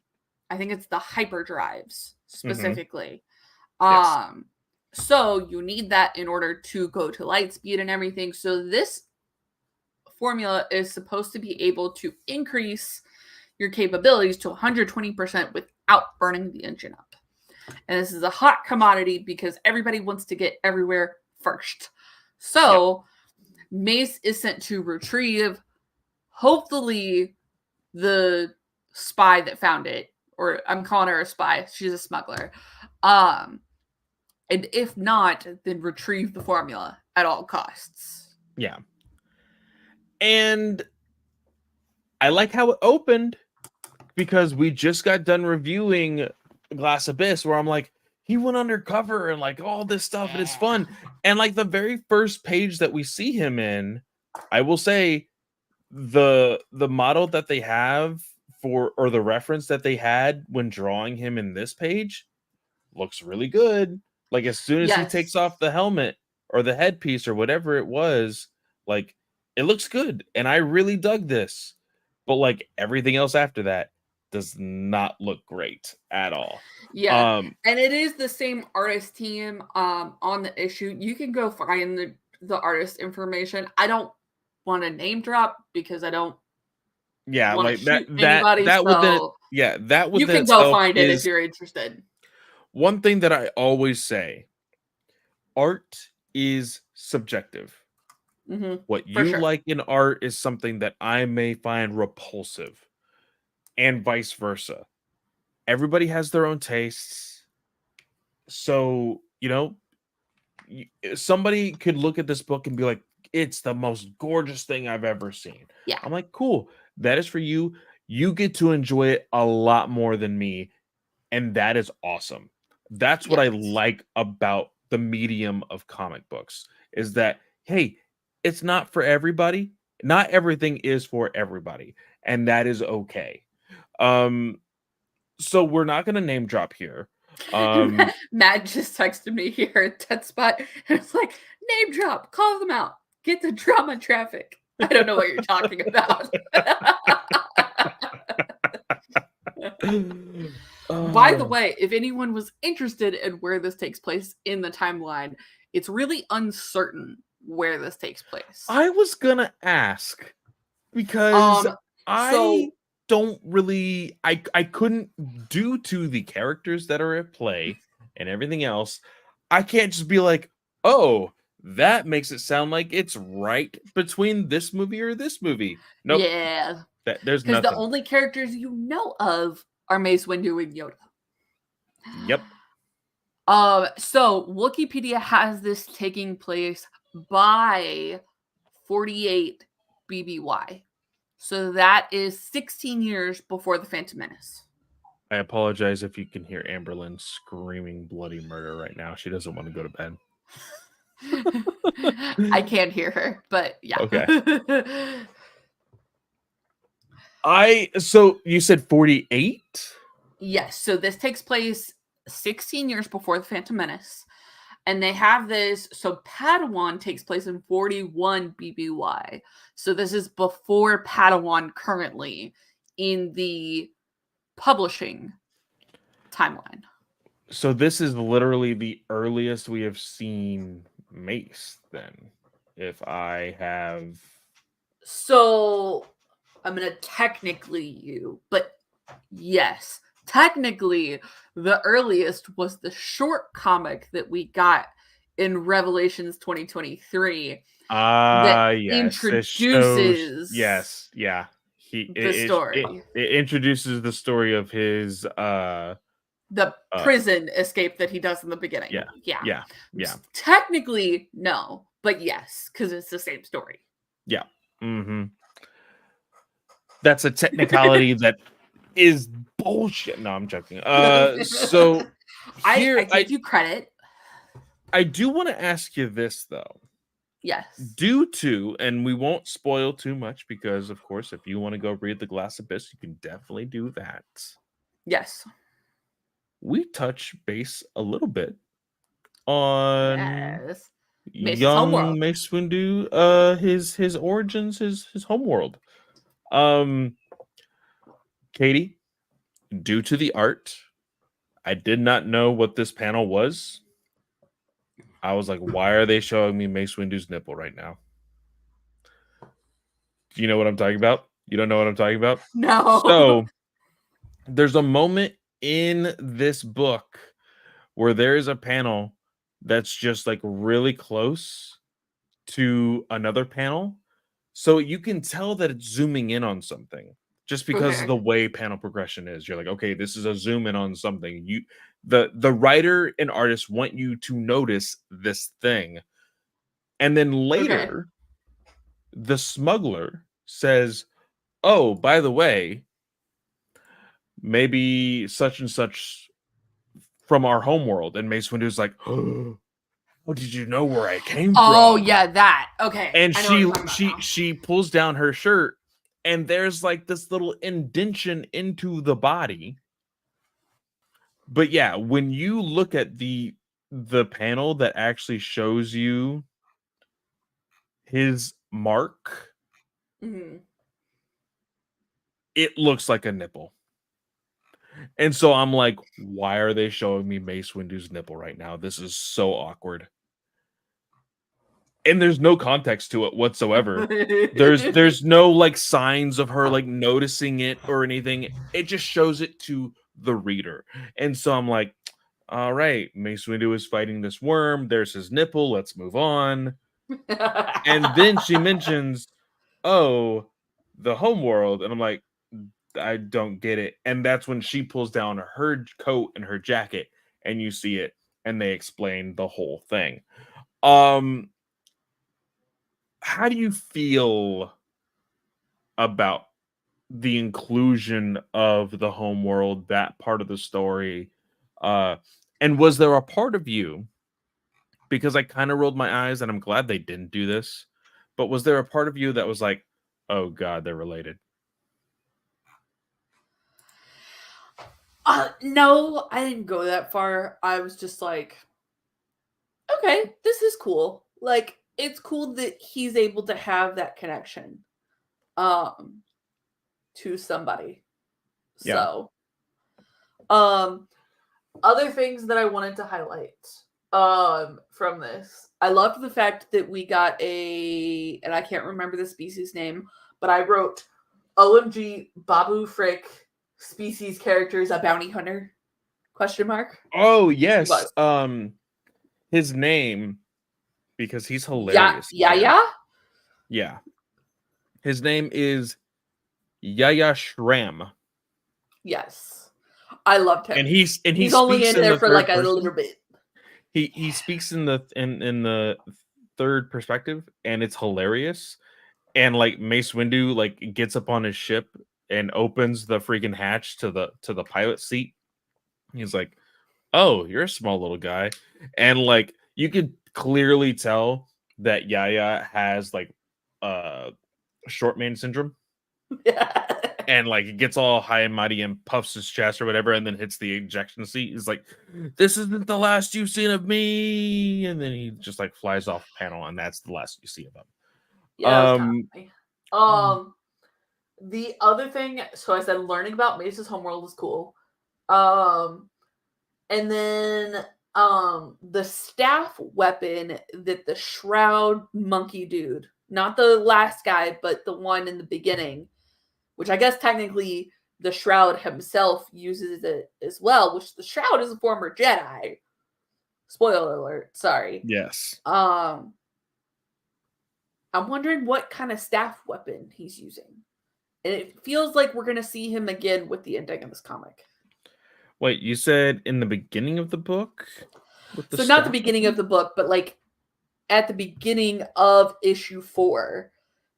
I think it's the hyperdrives Hmm. specifically. Yes. Um, so you need that in order to go to light speed and everything. So this formula is supposed to be able to increase your capabilities to 120% without burning the engine up. And this is a hot commodity because everybody wants to get everywhere first. Yep. So Mace is sent to retrieve hopefully the spy that found it, or I'm calling her a spy, she's a smuggler. And if not, then retrieve the formula at all costs. Yeah. And I like how it opened because we just got done reviewing Glass Abyss, where I'm like, he went undercover and like all this stuff, and it's fun. And like the very first page that we see him in, I will say the model that they have for, or the reference that they had when drawing him in this page looks really good. Like as soon as he takes off the helmet or the headpiece or whatever it was, like it looks good. And I really dug this. But like everything else after that does not look great at all. Yeah. And it is the same artist team on the issue. You can go find the artist information. I don't want to name drop because I don't like that anybody, that would then so that would you then can go find it if you're interested. One thing that I always say, art is subjective. What you like in art is something that I may find repulsive, and vice versa. Everybody has their own tastes. So, you know, somebody could look at this book and be like, it's the most gorgeous thing I've ever seen. Yeah. I'm like, cool. That is for you. You get to enjoy it a lot more than me. And that is awesome. That's what I like about the medium of comic books, is that, hey, it's not for everybody. Not everything is for everybody. And that is okay. So we're not going to name drop here. Matt just texted me here at that spot. And it's like, name drop, call them out, get the drama traffic. I don't know what you're talking about. By the way, if anyone was interested in where this takes place in the timeline, it's really uncertain where this takes place. I was gonna ask because I don't really, I couldn't, due to the characters that are at play and everything else, I can't just be like, oh, that makes it sound like it's right between this movie or this movie. Nope. Yeah. There's nothing. Because the only characters you know of are Mace Windu and Yoda. Yep. So Wikipedia has this taking place by 48 BBY. So that is 16 years before the Phantom Menace. I apologize if you can hear Amberlyn screaming bloody murder right now. She doesn't want to go to bed. I can't hear her, but yeah. Okay. So you said 48? Yes. So this takes place 16 years before the Phantom Menace. And they have this, so Padawan takes place in 41 BBY. So this is before Padawan currently in the publishing timeline. So this is literally the earliest we have seen Mace then, if I have... So I'm going to technically you, but yes, technically the earliest was the short comic that we got in Revelations 2023. Introduces the story. It introduces the story of his the prison escape that he does in the beginning. Yeah. Technically, no, but yes, because it's the same story. Yeah. That's a technicality that is bullshit. No, I'm joking. So I give you credit. I do want to ask you this though. Yes. Due to, and we won't spoil too much because, of course, if you want to go read The Glass Abyss, you can definitely do that. Yes. We touch base a little bit on young Mace Windu, his origins, his homeworld. Katie, due to the art, I did not know what this panel was. I was like, why are they showing me Mace Windu's nipple right now? Do you know what I'm talking about? You don't know what I'm talking about? No. So there's a moment in this book where there is a panel that's just like really close to another panel. So you can tell that it's zooming in on something just because of Okay. the way panel progression is. You're like, okay, this is a zoom in on something. The writer and artist want you to notice this thing. And then Okay. later, the smuggler says, "Oh, by the way, maybe such and such from our homeworld." And Mace Windu's like, "Oh, how did you know where I came Oh from?" yeah, that. Okay. And I know what you're she talking about she now. she pulls down her shirt, and there's like this little indention into the body. But yeah, when you look at the panel that actually shows you his mark, Mhm. it looks like a nipple. And so I'm like, why are they showing me Mace Windu's nipple right now? This is so awkward. And there's no context to it whatsoever. There's no like signs of her like noticing it or anything. It just shows it to the reader. And so I'm like, all right, Mace Windu is fighting this worm. There's his nipple. Let's move on. And then she mentions, oh, the homeworld. And I'm like, I don't get it. And that's when she pulls down her coat and her jacket, and you see it, and they explain the whole thing. Um, how do you feel about the inclusion of the homeworld, that part of the story? Uh, and was there a part of you, because I kind of rolled my eyes, and I'm glad they didn't do this, but was there a part of you that was like, oh God, they're related? No, I didn't go that far. I was just like, okay, this is cool. Like, it's cool that he's able to have that connection um to somebody. Yeah. So, um other things that I wanted to highlight from this. I loved the fact that we got and I can't remember the species name, but I wrote OMG Babu Frick species characters a bounty hunter question mark. Oh He yes. was. His name, because he's Yeah, hilarious in yeah, there. yeah. Yeah. His name is Yaya Shram. Yes. I loved And him. he He's only speaks in in there the for like third a person. little bit. He speaks in the third perspective, and it's hilarious. And like Mace Windu like gets up on his ship and opens the freaking hatch to the pilot seat. He's like, "Oh, you're a small little guy." And like you could clearly tell that Yaya has like uh short man syndrome, Yeah. and like it gets all high and mighty and puffs his chest or whatever, and then hits the ejection seat. He's like, "This isn't the last you've seen of me," and then he just like flies off panel, and that's the last you see of him. Yeah, that was kind of Um, funny. The other thing, so I said learning about Mace's homeworld is cool. Um, and then the staff weapon that the shroud monkey dude, not the last guy, but the one in the beginning, which I guess technically the shroud himself uses it as well, which the shroud is a former Jedi. Spoiler alert, sorry. yes. Um, I'm wondering what kind of staff weapon he's using. And it feels like we're going to see him again with the ending of this comic. Wait, you said in the beginning of the book with the So not the staff beginning of weapon? the book, but like at the beginning of issue 4,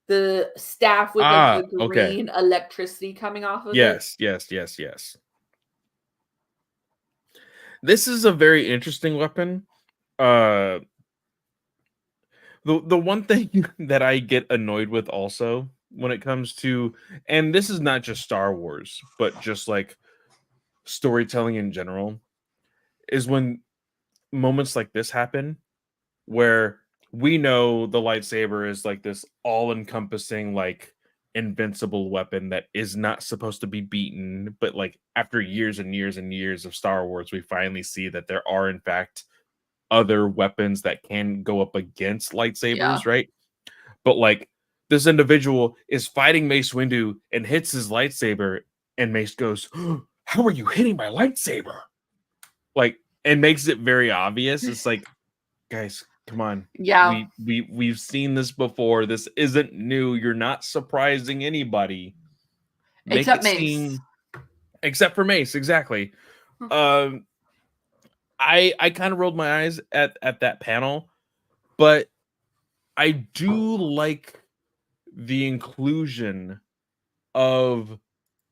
the staff with like Ah, the okay. green electricity coming off of it. Yes, yes, yes, yes. This is a very interesting weapon. Uh, the one thing that I get annoyed with also when it comes to, and this is not just Star Wars, but just like storytelling in general, is when moments like this happen where we know the lightsaber is like this all-encompassing like invincible weapon that is not supposed to be beaten, but like after years and years and years of Star Wars we finally see that there are in fact other weapons that can go up against Yeah. lightsabers, right? But like this individual is fighting Mace Windu and hits his lightsaber, and Mace goes, "How are you hitting my lightsaber?" Like, and makes it very obvious. It's like, guys, Come on. Yeah, We've seen this before. This isn't new. You're not surprising anybody. Make except it Mace. seem except for Mace, exactly. Um I kind of rolled my eyes at that panel, but I do like the inclusion of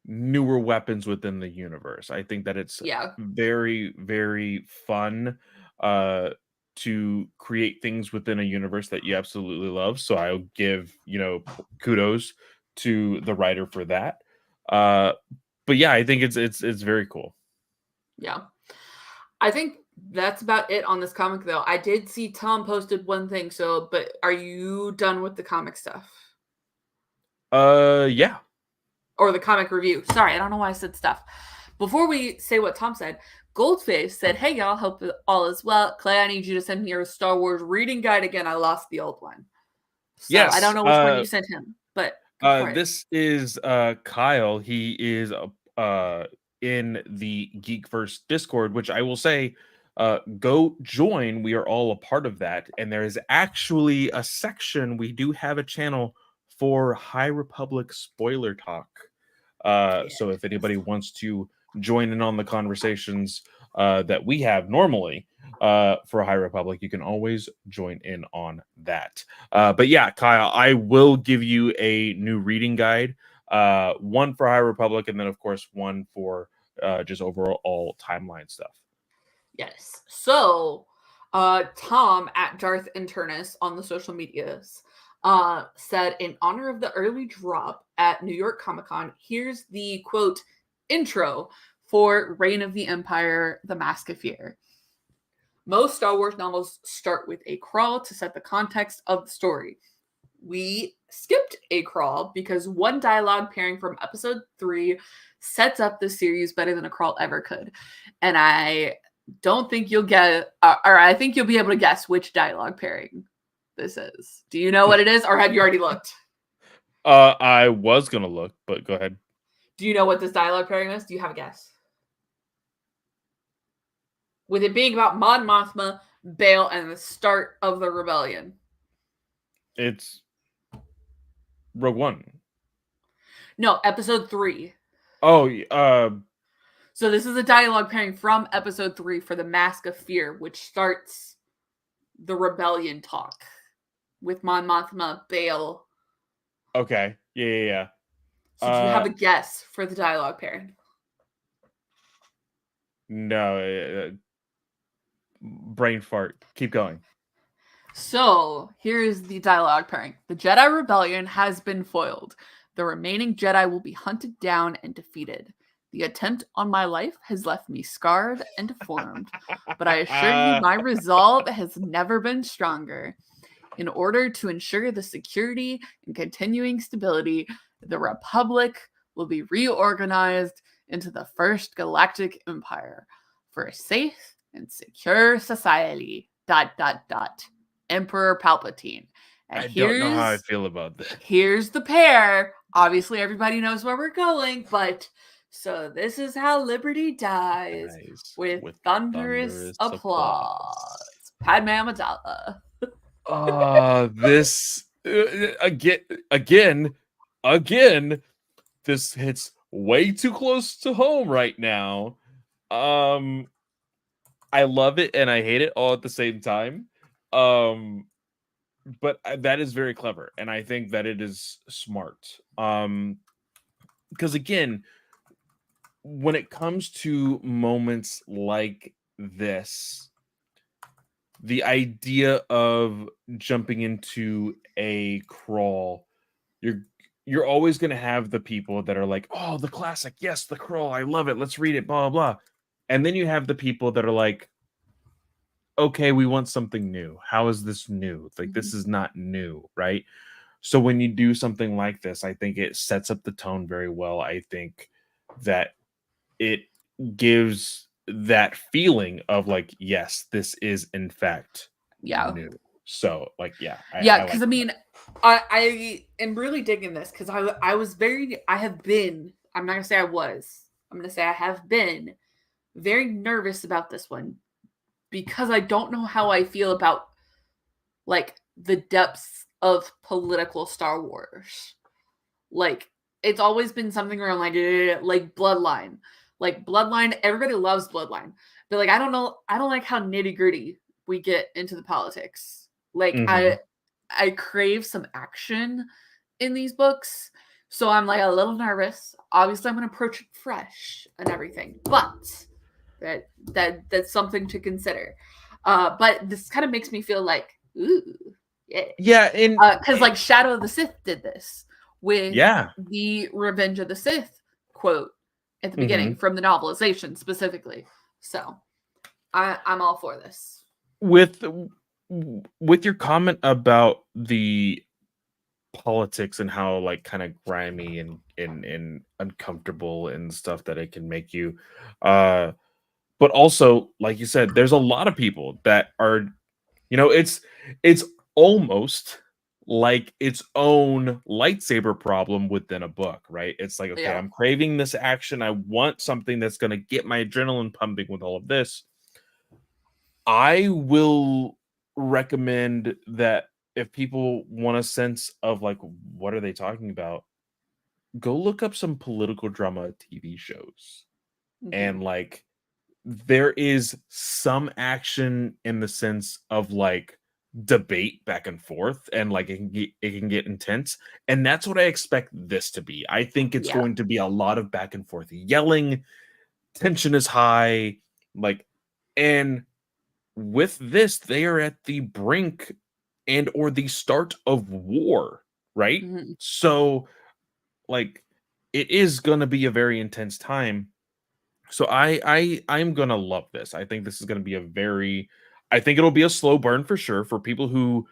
newer weapons within the universe. I think that it's Yeah, very, very fun to create things within a universe that you absolutely love. So I'll give, kudos to the writer for that. Uh but yeah, I think it's very cool. yeah. I think that's about it on this comic, though. I did see Tom posted one thing. So, but are you done with the comic stuff Yeah. or the comic review? Sorry, I don't know why I said stuff. Before we say what Tom said, Goldface said, "Hey y'all, hope all is well. Clay, I need you to send me your Star Wars reading guide again. I lost the old one, so I don't Yes. know which one you sent him, but go for it." This is Kyle. He is in the Geekverse Discord, which I will say, go join. We are all a part of that, and there is actually a section. We do have a channel for High Republic spoiler talk. So if anybody wants to join in on the conversations that we have normally for High Republic, you can always join in on that. But yeah, Kyle, I will give you a new reading guide, one for High Republic, and then of course one for just overall timeline stuff. Yes. So, Tom at Darth Internus on the social medias said, in honor of the early drop at New York Comic Con, here's the quote intro for Reign of the Empire, The Mask of Fear. Most Star Wars novels start with a crawl to set the context of the story. We skipped a crawl because one dialogue pairing from episode 3 sets up the series better than a crawl ever could. And I don't think you'll get, or I think you'll be able to guess which dialogue pairing this is. Do you know what it is, or have you already looked? I was gonna look, but go ahead. Do you know what this dialogue pairing is? Do you have a guess? With it being about Mon Mothma, Bail, and the start of the rebellion. It's Rogue One. No, episode 3. Oh, So this is a dialogue pairing from episode 3 for the Mask of Fear, which starts the rebellion talk with Mon Mothma, Bail. okay, yeah. So do you have a guess for the dialogue pairing? No, brain fart. Keep going. So here is the dialogue pairing. The Jedi Rebellion has been foiled. The remaining Jedi will be hunted down and defeated. The attempt on my life has left me scarred and deformed, but I assure you my resolve has never been stronger. In order to ensure the security and continuing stability, the Republic will be reorganized into the First Galactic Empire for a safe and secure society. ... Emperor Palpatine. And I don't know how I feel about that. here's the pair. Obviously, everybody knows where we're going, but so this is how Liberty dies with thunderous applause. Padme Amidala. This again, this hits way too close to home right now. I love it and I hate it all at the same time. But that is very clever, and I think that it is smart. Because again, when it comes to moments like this, the idea of jumping into a crawl, you're always going to have the people that are like, oh, the classic, yes, the crawl, I love it, let's read it, blah blah blah. And then you have the people that are like, okay, we want something new. How is this new? Like, this is not new, right? So when you do something like this, I think it sets up the tone very well. I think that it gives that feeling of like, yes, this is in fact new. So like, yeah, because I mean, I am really digging this because I was very, I have been, I'm not gonna say I was, I'm gonna say I have been very nervous about this one because I don't know how I feel about like the depths of political Star Wars. Like it's always been something where I'm like Bloodline. Like Bloodline, everybody loves Bloodline. But like I don't know, I don't like how nitty-gritty we get into the politics. Like Mhm. I crave some action in these books. So I'm like a little nervous. Obviously I'm gonna approach it fresh and everything. But that's something to consider. But this kind of makes me feel like, ooh, yeah. Yeah, Because like Shadow of the Sith did this with yeah. the Revenge of the Sith quote at the beginning Mhm. from the novelization specifically. So I'm all for this. With with your comment about the politics and how like kind of grimy and uncomfortable and stuff that it can make you, uh but also like you said, there's a lot of people that are, it's almost like its own lightsaber problem within a book, right? It's like, okay, Yeah. I'm craving this action, I want something that's going to get my adrenaline pumping with all of this. I will recommend that if people want a sense of like what are they talking about, go look up some political drama TV shows. Mm-hmm. And like there is some action in the sense of like debate back and forth, and like it can get intense, and that's what I expect this to be. I think it's Yeah. going to be a lot of back and forth yelling, tension is high, like, and with this, they are at the brink and or the start of war, right? Mm-hmm. So, like, it is gonna be a very intense time. So I'm gonna love this. I think this is gonna be I think it'll be a slow burn for sure for people who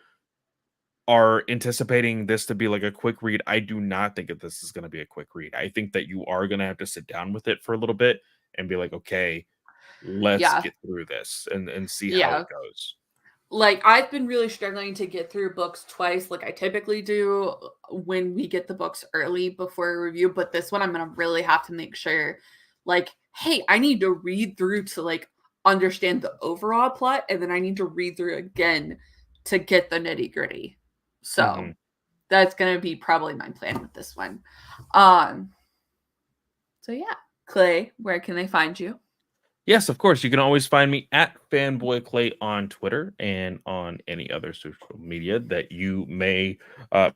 are anticipating this to be like a quick read. I do not think that this is gonna be a quick read. I think that you are gonna have to sit down with it for a little bit and be like, okay, let's Yeah. get through this and see how it Yeah. goes. Like I've been really struggling to get through books twice, like I typically do when we get the books early before a review. But this one, I'm gonna really have to make sure, like, hey, I need to read through to like understand the overall plot, and then I need to read through again to get the nitty gritty. So Mhm. that's gonna be probably my plan with this one. Um. So yeah, Clay, where can they find you? Yes, of course. You can always find me at Fanboy Clay on Twitter and on any other social media that you may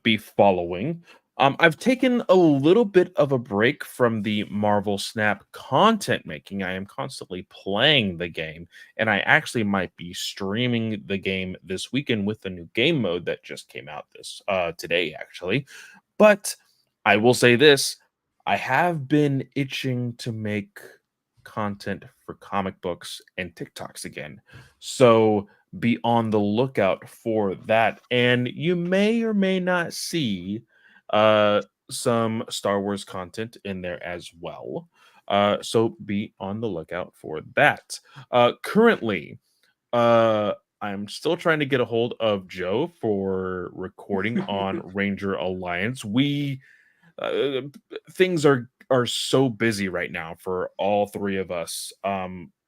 be following. I've taken a little bit of a break from the Marvel Snap content making. I am constantly playing the game, and I actually might be streaming the game this weekend with the new game mode that just came out this today, actually. But I will say this: I have been itching to make content for comic books and TikToks again. So be on the lookout for that. And you may or may not see uh, some Star Wars content in there as well. So be on the lookout for that. Currently, I'm still trying to get a hold of Joe for recording on Ranger Alliance. We uh, things are so busy right now for all three of us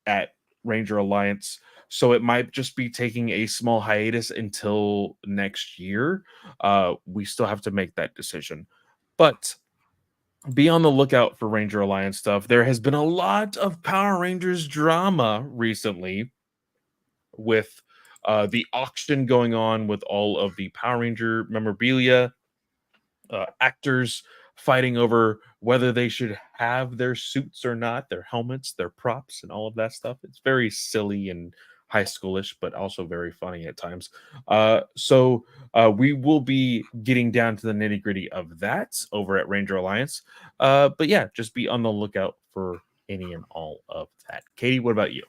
at Ranger Alliance. So it might just be taking a small hiatus until next year. We still have to make that decision. But be on the lookout for Ranger Alliance stuff. There has been a lot of Power Rangers drama recently with the auction going on with all of the Power Ranger memorabilia, actors fighting over whether they should have their suits or not, their helmets, their props, and all of that stuff. It's very silly and high schoolish, but also very funny at times. So we will be getting down to the nitty gritty of that over at Ranger Alliance. But yeah, just be on the lookout for any and all of that. Katie, what about you?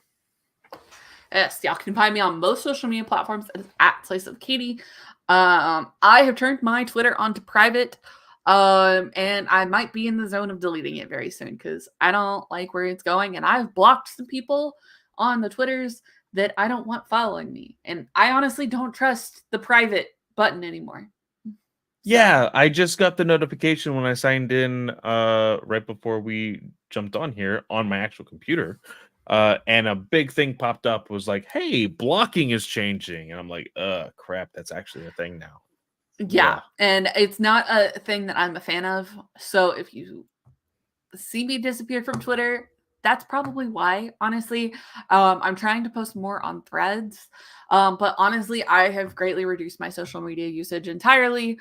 Yes, y'all can find me on most social media platforms at Place of Katie. I have turned my Twitter onto private, and I might be in the zone of deleting it very soon because I don't like where it's going, and I've blocked some people on the Twitters that I don't want following me, and I honestly don't trust the private button anymore. So Yeah, I just got the notification when I signed in right before we jumped on here on my actual computer. And a big thing popped up, was like, hey, blocking is changing. And I'm like, crap, that's actually a thing now. Yeah, Ugh. and it's not a thing that I'm a fan of. So if you see me disappear from Twitter, that's probably why. Honestly, I'm trying to post more on Threads, but honestly, I have greatly reduced my social media usage entirely.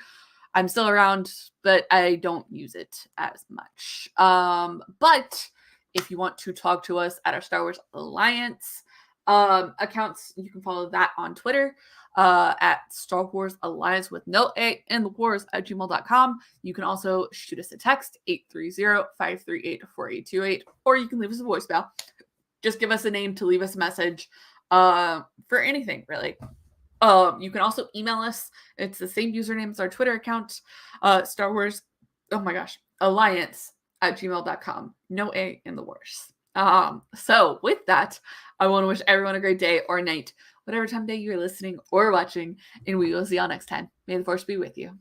I'm still around, but I don't use it as much. But if you want to talk to us at our Star Wars Alliance accounts, you can follow that on Twitter at Star Wars Alliance with no A and the wars at gmail.com. You can also shoot us a text 830-538-4828, or you can leave us a voicemail. Just give us a name to leave us a message for anything, really. You can also email us. It's the same username as our Twitter account, Star Wars, oh my gosh, Alliance at gmail.com. No A in the wars. So with that, I want to wish everyone a great day or night, whatever time of day you're listening or watching, and we will see y'all next time. May the force be with you.